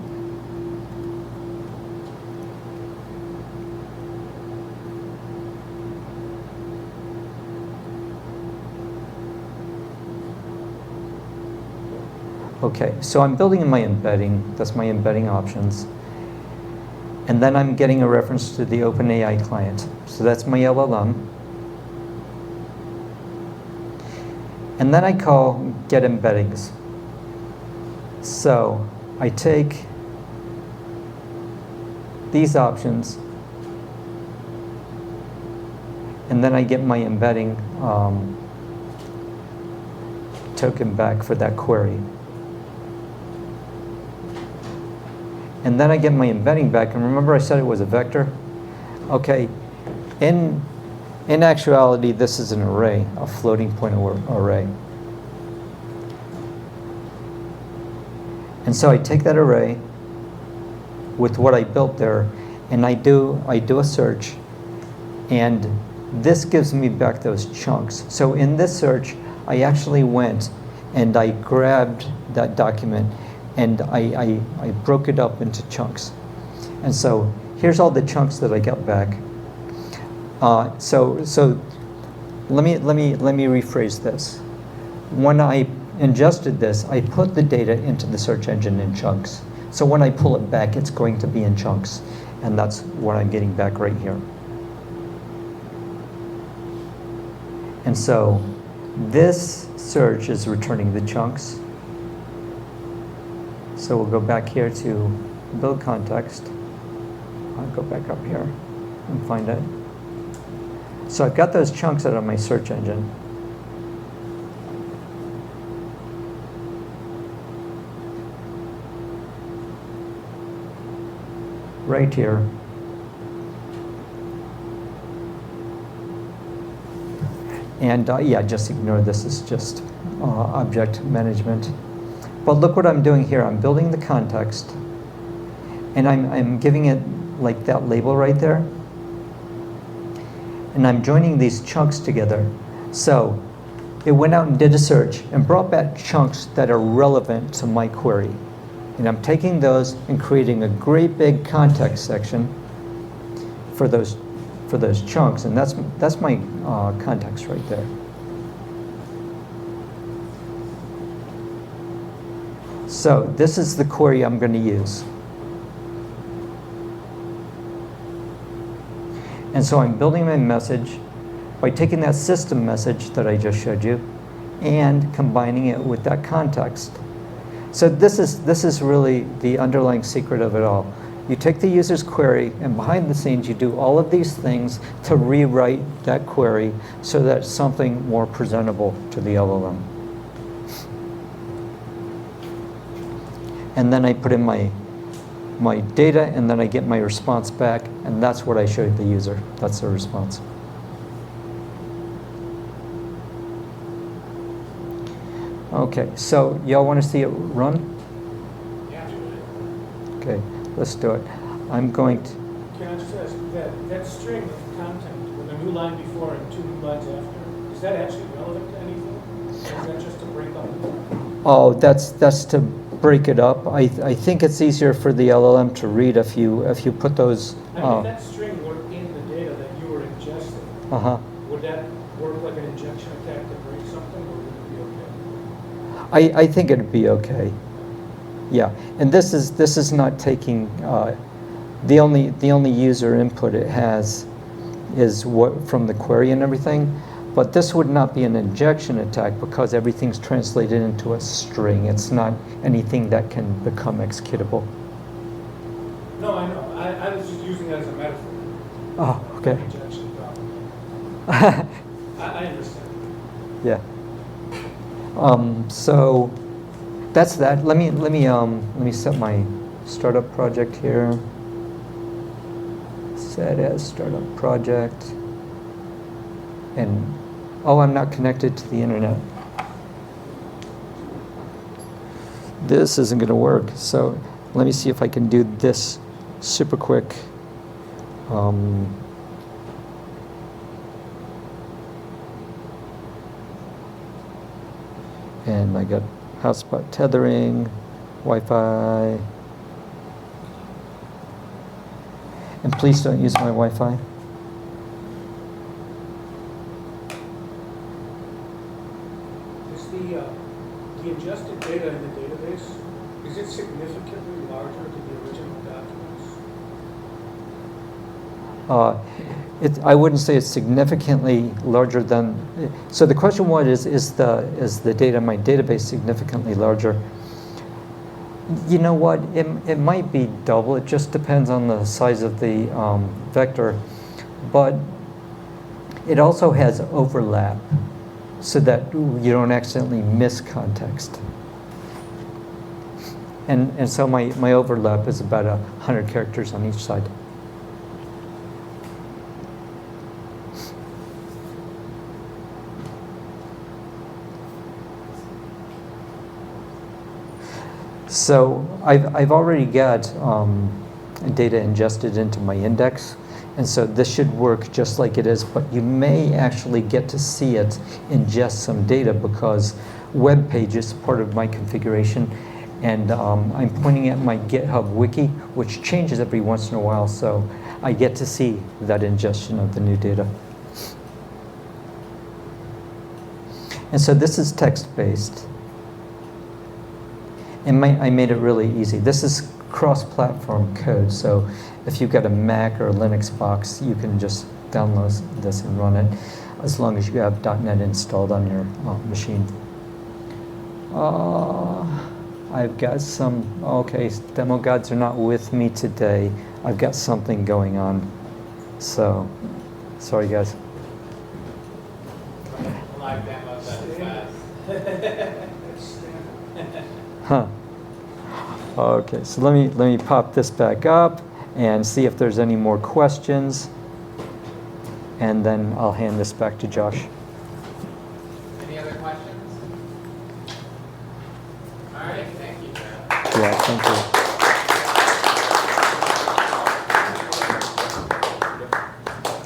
Okay, so I'm building in my embedding. That's my embedding options. And then I'm getting a reference to the OpenAI client. So that's my LLM. And then I call get embeddings. So I take these options, and then I get my embedding token back for that query. And then I get my embedding back, and remember I said it was a vector? Okay, in actuality, this is an array, a floating point array. And so I take that array with what I built there, and I do a search, and this gives me back those chunks. So in this search, I actually went and I grabbed that document and I broke it up into chunks. And so here's all the chunks that I got back. So let me rephrase this. When I ingested this, I put the data into the search engine in chunks. So when I pull it back, it's going to be in chunks. And that's what I'm getting back right here. And so this search is returning the chunks. So we'll go back here to build context. I'll go back up here and find it. So I've got those chunks out of my search engine. Right here. And yeah, just ignore this. It's just object management. But look what I'm doing here. I'm building the context, and I'm giving it like that label right there. And I'm joining these chunks together. So it went out and did a search and brought back chunks that are relevant to my query. And I'm taking those and creating a great big context section for those chunks. And that's my context right there. So this is the query I'm going to use. And so I'm building my message by taking that system message that I just showed you and combining it with that context. So this is really the underlying secret of it all. You you take the user's query, and behind the scenes, you do all of these things to rewrite that query so that it's something more presentable to the LLM. And then I put in my data, and then I get my response back, and that's what I show the user. That's the response. Okay, so y'all want to see it run? Yeah. Okay, let's do it. I'm going to, Can I just ask, that string of content with a new line before and 2 new lines after, is that actually relevant to anything? Or is that just to break up the line? oh, that's to break it up. I think it's easier for the LLM to read if you put those. I mean, if that string were in the data that you were ingesting, Uh-huh. would that work like an injection attack to break something, or would it be okay? I think it'd be okay. Yeah, and this is not taking the only user input it has is what from the query and everything, but this would not be an injection attack because everything's translated into a string. It's not anything that can become executable. No, I know. I was just using it as a metaphor. Oh, okay. Injection problem. I understand. Yeah. So that's that. Let me set my startup project here. Set as startup project. And oh, I'm not connected to the internet. This isn't going to work. So let me see if I can do this super quick. And I got hotspot tethering, Wi-Fi. And please don't use my Wi-Fi. Is the ingested data in the database, is it significantly larger than the original documents? I wouldn't say it's significantly larger than. So the question was, is the data in my database significantly larger? You know what? It might be double. It just depends on the size of the vector, but it also has overlap, so that you don't accidentally miss context. And so my overlap is about 100 characters on each side. So I've already got data ingested into my index, and so this should work just like it is, but you may actually get to see it ingest some data because web page is part of my configuration, and I'm pointing at my GitHub wiki, which changes every once in a while, so I get to see that ingestion of the new data. And so this is text-based. And I made it really easy. This is cross-platform code, so if you've got a Mac or a Linux box, you can just download this and run it, as long as you have .NET installed on your machine. I've got some, okay, demo gods are not with me today. I've got something going on, so sorry guys. Live demos at fast. Huh. Okay, so let me pop this back up and see if there's any more questions, and then I'll hand this back to Josh. Any other questions? All right, thank you, Joe. Yeah, thank you.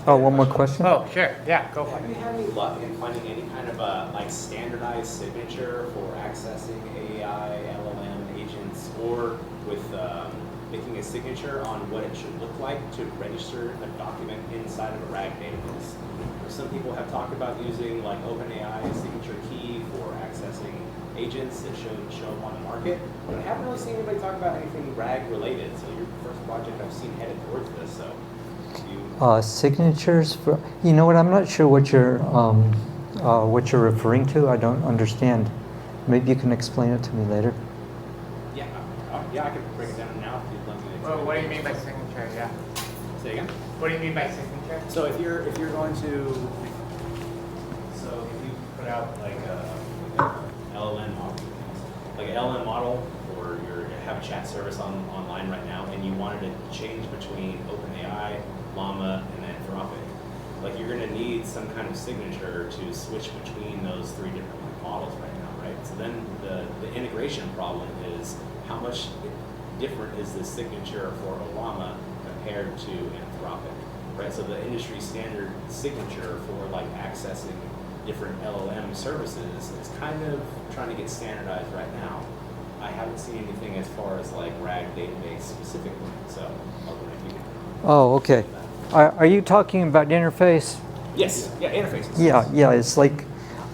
Oh, one more question? Oh, sure. Yeah, go for Have it. you had any luck in finding any kind of like standardized signature for accessing AI, LLM agents, or with making a signature on what it should look like to register a document inside of a RAG database? Some people have talked about using like OpenAI signature key for accessing agents that show up on the market, but I haven't really seen anybody talk about anything RAG related. So you're the first project I've seen headed towards this. So. Signatures for, you know what, I'm not sure what you're referring to. I don't understand. Maybe you can explain it to me later. Yeah, Yeah, I could break it down now if you'd like me to. Well, what do you mean by signature? Yeah. Say again? What do you mean by signature? So if you're going to, so if you put out like a LLM model, like an LLM model, or you have a chat service online right now, and you wanted to change between OpenAI, Llama, and Anthropic, like you're going to need some kind of signature to switch between those three different models right now, right? So then the integration problem is how much different is the signature for a Llama compared to Anthropic, right? So the industry standard signature for like accessing different LLM services is kind of trying to get standardized right now. I haven't seen anything as far as like RAG database specifically, so I wonder if you can. Oh, okay. Are you talking about interface? Yes, yeah, interfaces. Yeah, it's like,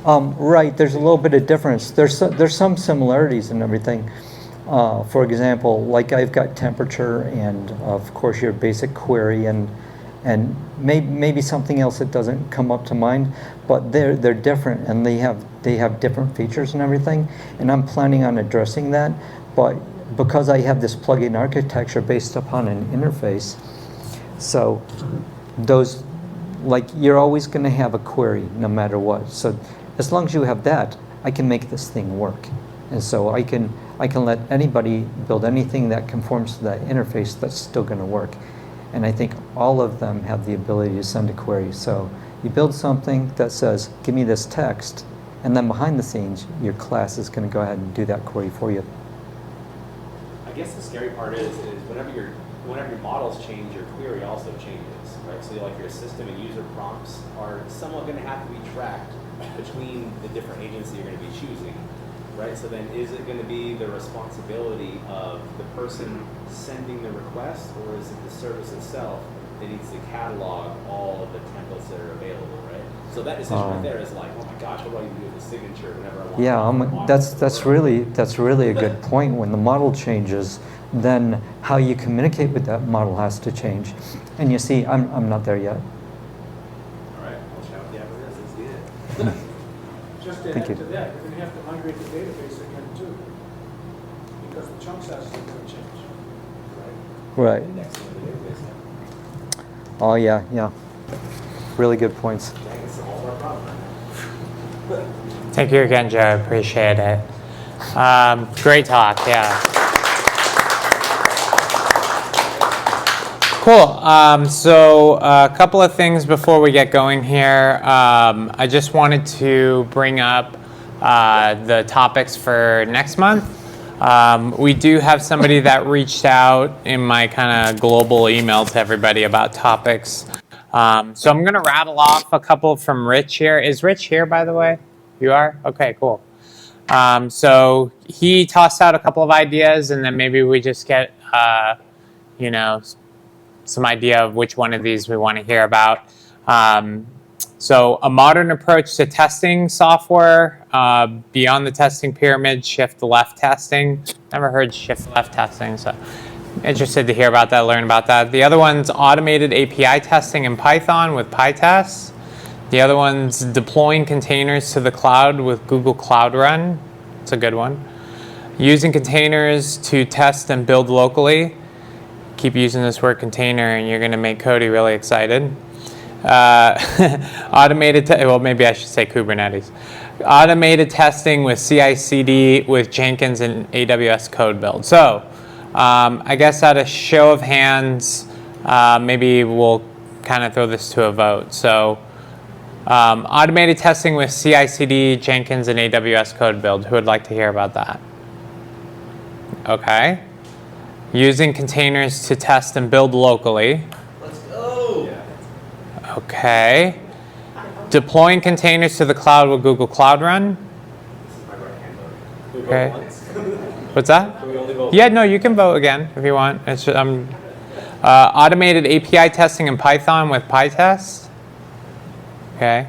right, there's a little bit of difference. There's some similarities and everything. For example, like I've got temperature and of course your basic query and maybe something else that doesn't come up to mind, but they're different and they have different features and everything, and I'm planning on addressing that. But because I have this plugin architecture based upon an interface, so those, like, you're always going to have a query no matter what. So as long as you have that, I can make this thing work, and so I can let anybody build anything that conforms to that interface that's still going to work. And I think all of them have the ability to send a query. So you build something that says, give me this text, and then behind the scenes, your class is going to go ahead and do that query for you. I guess the scary part is whenever your models change, your query also changes, right? So like your system and user prompts are somewhat going to have to be tracked between the different agents that you're going to be choosing, right? So then is it going to be the responsibility of the person sending the request, or is it the service itself that needs to catalog all of the templates that are available, right? So that decision right there is like, oh my gosh, what do I even do with the signature whenever I want? Yeah, that's really a good point. When the model changes, then how you communicate with that model has to change. And you see, I'm not there yet. All right, I'll shout the apparatus. Let's get it. Just to Thank add you. to that, you're going to have to migrate the database again too, because the chunk size is going to change, right? Right. Indexing of the database, yeah. Oh yeah. Really good points. That can solve our problem right now. Thank you again, Joe. I appreciate it. Great talk, yeah. Cool. So a couple of things before we get going here. I just wanted to bring up the topics for next month. We do have somebody that reached out in my kind of global email to everybody about topics. So I'm going to rattle off a couple from Rich here. Is Rich here, by the way? You are? Okay, cool. So he tossed out a couple of ideas, and then maybe we just get, some idea of which one of these we want to hear about. So a modern approach to testing software, beyond the testing pyramid, shift left testing. Never heard shift left testing, so interested to hear about that, learn about that. The other one's automated API testing in Python with PyTest. The other one's deploying containers to the cloud with Google Cloud Run. It's a good one. Using containers to test and build locally. Keep using this word container and you're going to make Cody really excited. Well, maybe I should say Kubernetes. Automated testing with CI/CD with Jenkins and AWS code build. So I guess at a show of hands, maybe we'll kind of throw this to a vote. So automated testing with CI/CD, Jenkins, and AWS code build. Who would like to hear about that? Okay. Using containers to test and build locally. Let's go. Okay. Deploying containers to the cloud with Google Cloud Run. Okay. What's that? Can we only vote? Yeah, no, you can vote again if you want. It's automated API testing in Python with PyTest. Okay.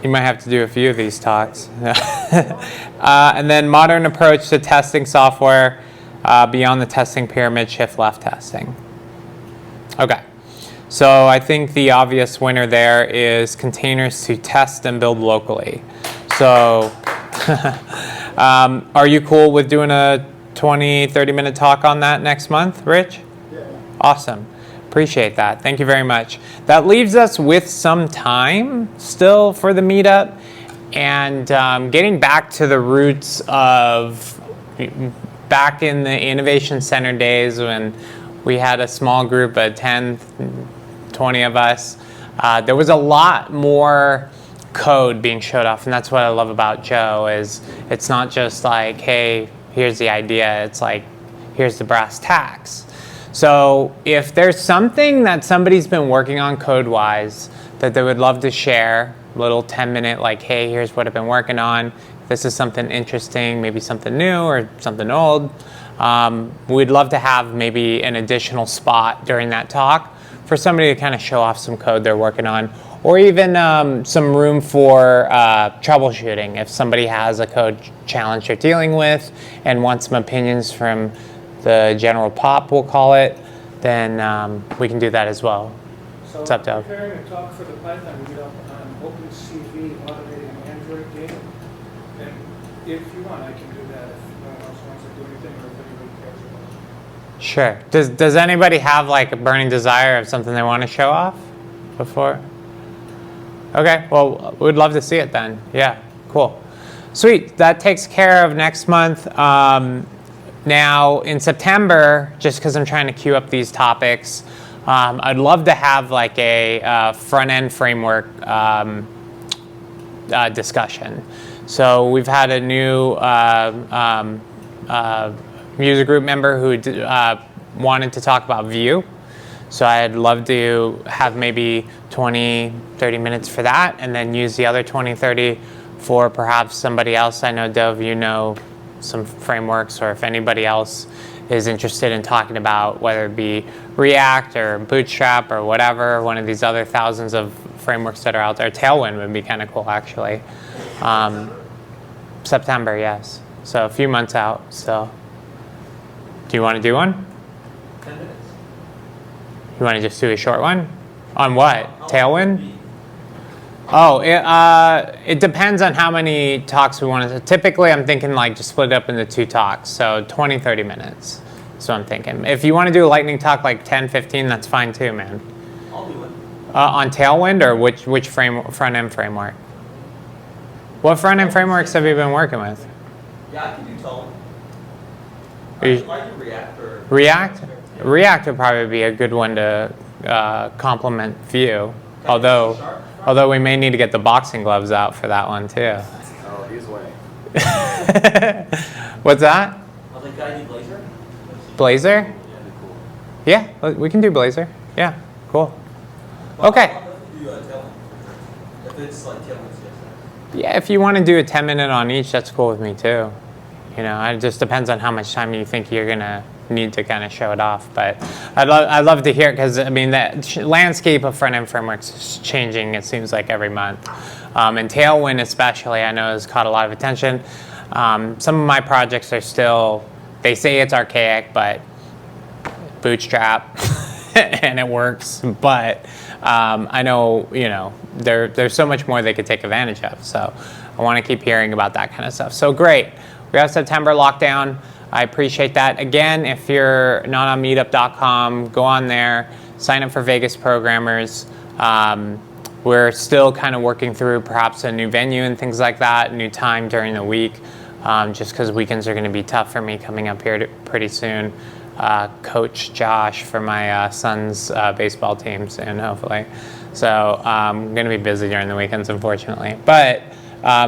You might have to do a few of these talks. And then modern approach to testing software beyond the testing pyramid, shift left testing. Okay. So I think the obvious winner there is containers to test and build locally. So Are you cool with doing a 20, 30-minute talk on that next month, Rich? Yeah. Awesome. Appreciate that. Thank you very much. That leaves us with some time still for the meetup, and getting back to the roots of back in the Innovation Center days when we had a small group of 10, 20 of us. There was a lot more code being showed off, and that's what I love about Joe is it's not just like, hey, here's the idea. It's like, here's the brass tacks. So if there's something that somebody's been working on code-wise that they would love to share, little 10-minute like, hey, here's what I've been working on. This is something interesting, maybe something new or something old. We'd love to have maybe an additional spot during that talk for somebody to kind of show off some code they're working on, or even some room for troubleshooting. If somebody has a code challenge they're dealing with and wants some opinions from the general pop, we'll call it, then we can do that as well. So It's up to- preparing a talk for the Python meetup on OpenCV automating Android data. And if you want, I can do that if no one else wants to do anything or if anybody cares about it. Sure. Does anybody have like a burning desire of something they want to show off before? Okay, well, we'd love to see it then. Yeah, cool. Sweet, that takes care of next month. Now, in September, just because I'm trying to queue up these topics, I'd love to have like a front-end framework discussion. So we've had a new user group member who wanted to talk about Vue. So I'd love to have maybe 20, 30 minutes for that, and then use the other 20, 30 for perhaps somebody else. I know, Dove, you know some frameworks, or if anybody else is interested in talking about whether it be React or Bootstrap or whatever, one of these other thousands of frameworks that are out there. Tailwind would be kind of cool, actually. September, yes. So a few months out. So, do you want to do one? 10 minutes. You want to just do a short one? On what? Tailwind? Oh, it depends on how many talks we want to. Typically, I'm thinking like just split it up into 2 talks. So 20, 30 minutes. So I'm thinking. If you want to do a lightning talk like 10, 15, that's fine too, man. I'll do it. On Tailwind, or which front-end framework? What front-end frameworks have you been working with? Yeah, I can do Tone. Are you- I do React or React? React would probably be a good one to complement Vue. Although we may need to get the boxing gloves out for that one too. Oh, he's way. What's that? I was like, can I do Blazor? Blazor? Yeah, that'd be cool. Yeah, we can do Blazor. Yeah, cool. Okay. I'll definitely do Tailwind. If it's like Tailwind CSS. Yeah, if you want to do a 10-minute on each, that's cool with me too. You know, it just depends on how much time you think you're gonna need to kind of show it off. But I'd love to hear it, because I mean that landscape of front-end frameworks is changing. It seems like every month, and Tailwind especially, I know, has caught a lot of attention. Some of my projects are still, they say it's archaic, but Bootstrap, and it works. But I know, you know, there's so much more they could take advantage of. So I want to keep hearing about that kind of stuff. So great. We have September lockdown. I appreciate that. Again, if you're not on meetup.com, go on there, sign up for Vegas Programmers. We're still kind of working through perhaps a new venue and things like that, new time during the week, just because weekends are going to be tough for me coming up here pretty soon. Coach Josh for my son's baseball team soon, hopefully. So I'm going to be busy during the weekends, unfortunately. But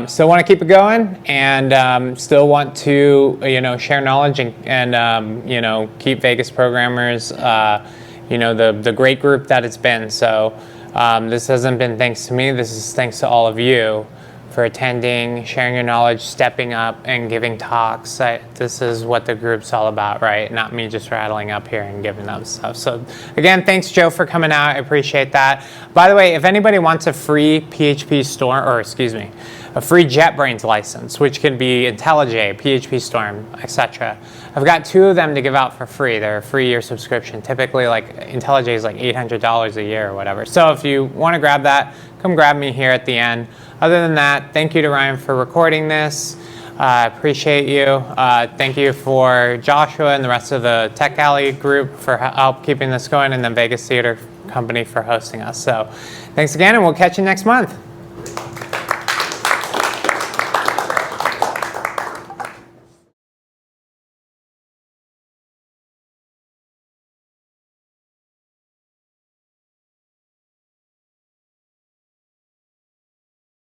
still want to keep it going, and still want to, you know, share knowledge and you know, keep Vegas Programmers, you know, the great group that it's been. So this hasn't been thanks to me. This is thanks to all of you for attending, sharing your knowledge, stepping up, and giving talks. This is what the group's all about, right? Not me just rattling up here and giving them stuff. So again, thanks, Joe, for coming out. I appreciate that. By the way, if anybody wants a free PHP Storm, or excuse me, a free JetBrains license, which can be IntelliJ, PHP Storm, etc. I've got 2 of them to give out for free. They're a free year subscription. Typically, like IntelliJ is like $800 a year or whatever. So if you want to grab that, come grab me here at the end. Other than that, thank you to Ryan for recording this. Appreciate you. Thank you for Joshua and the rest of the Tech Alley group for help keeping this going, and then Vegas Theater Company for hosting us. So thanks again, and we'll catch you next month.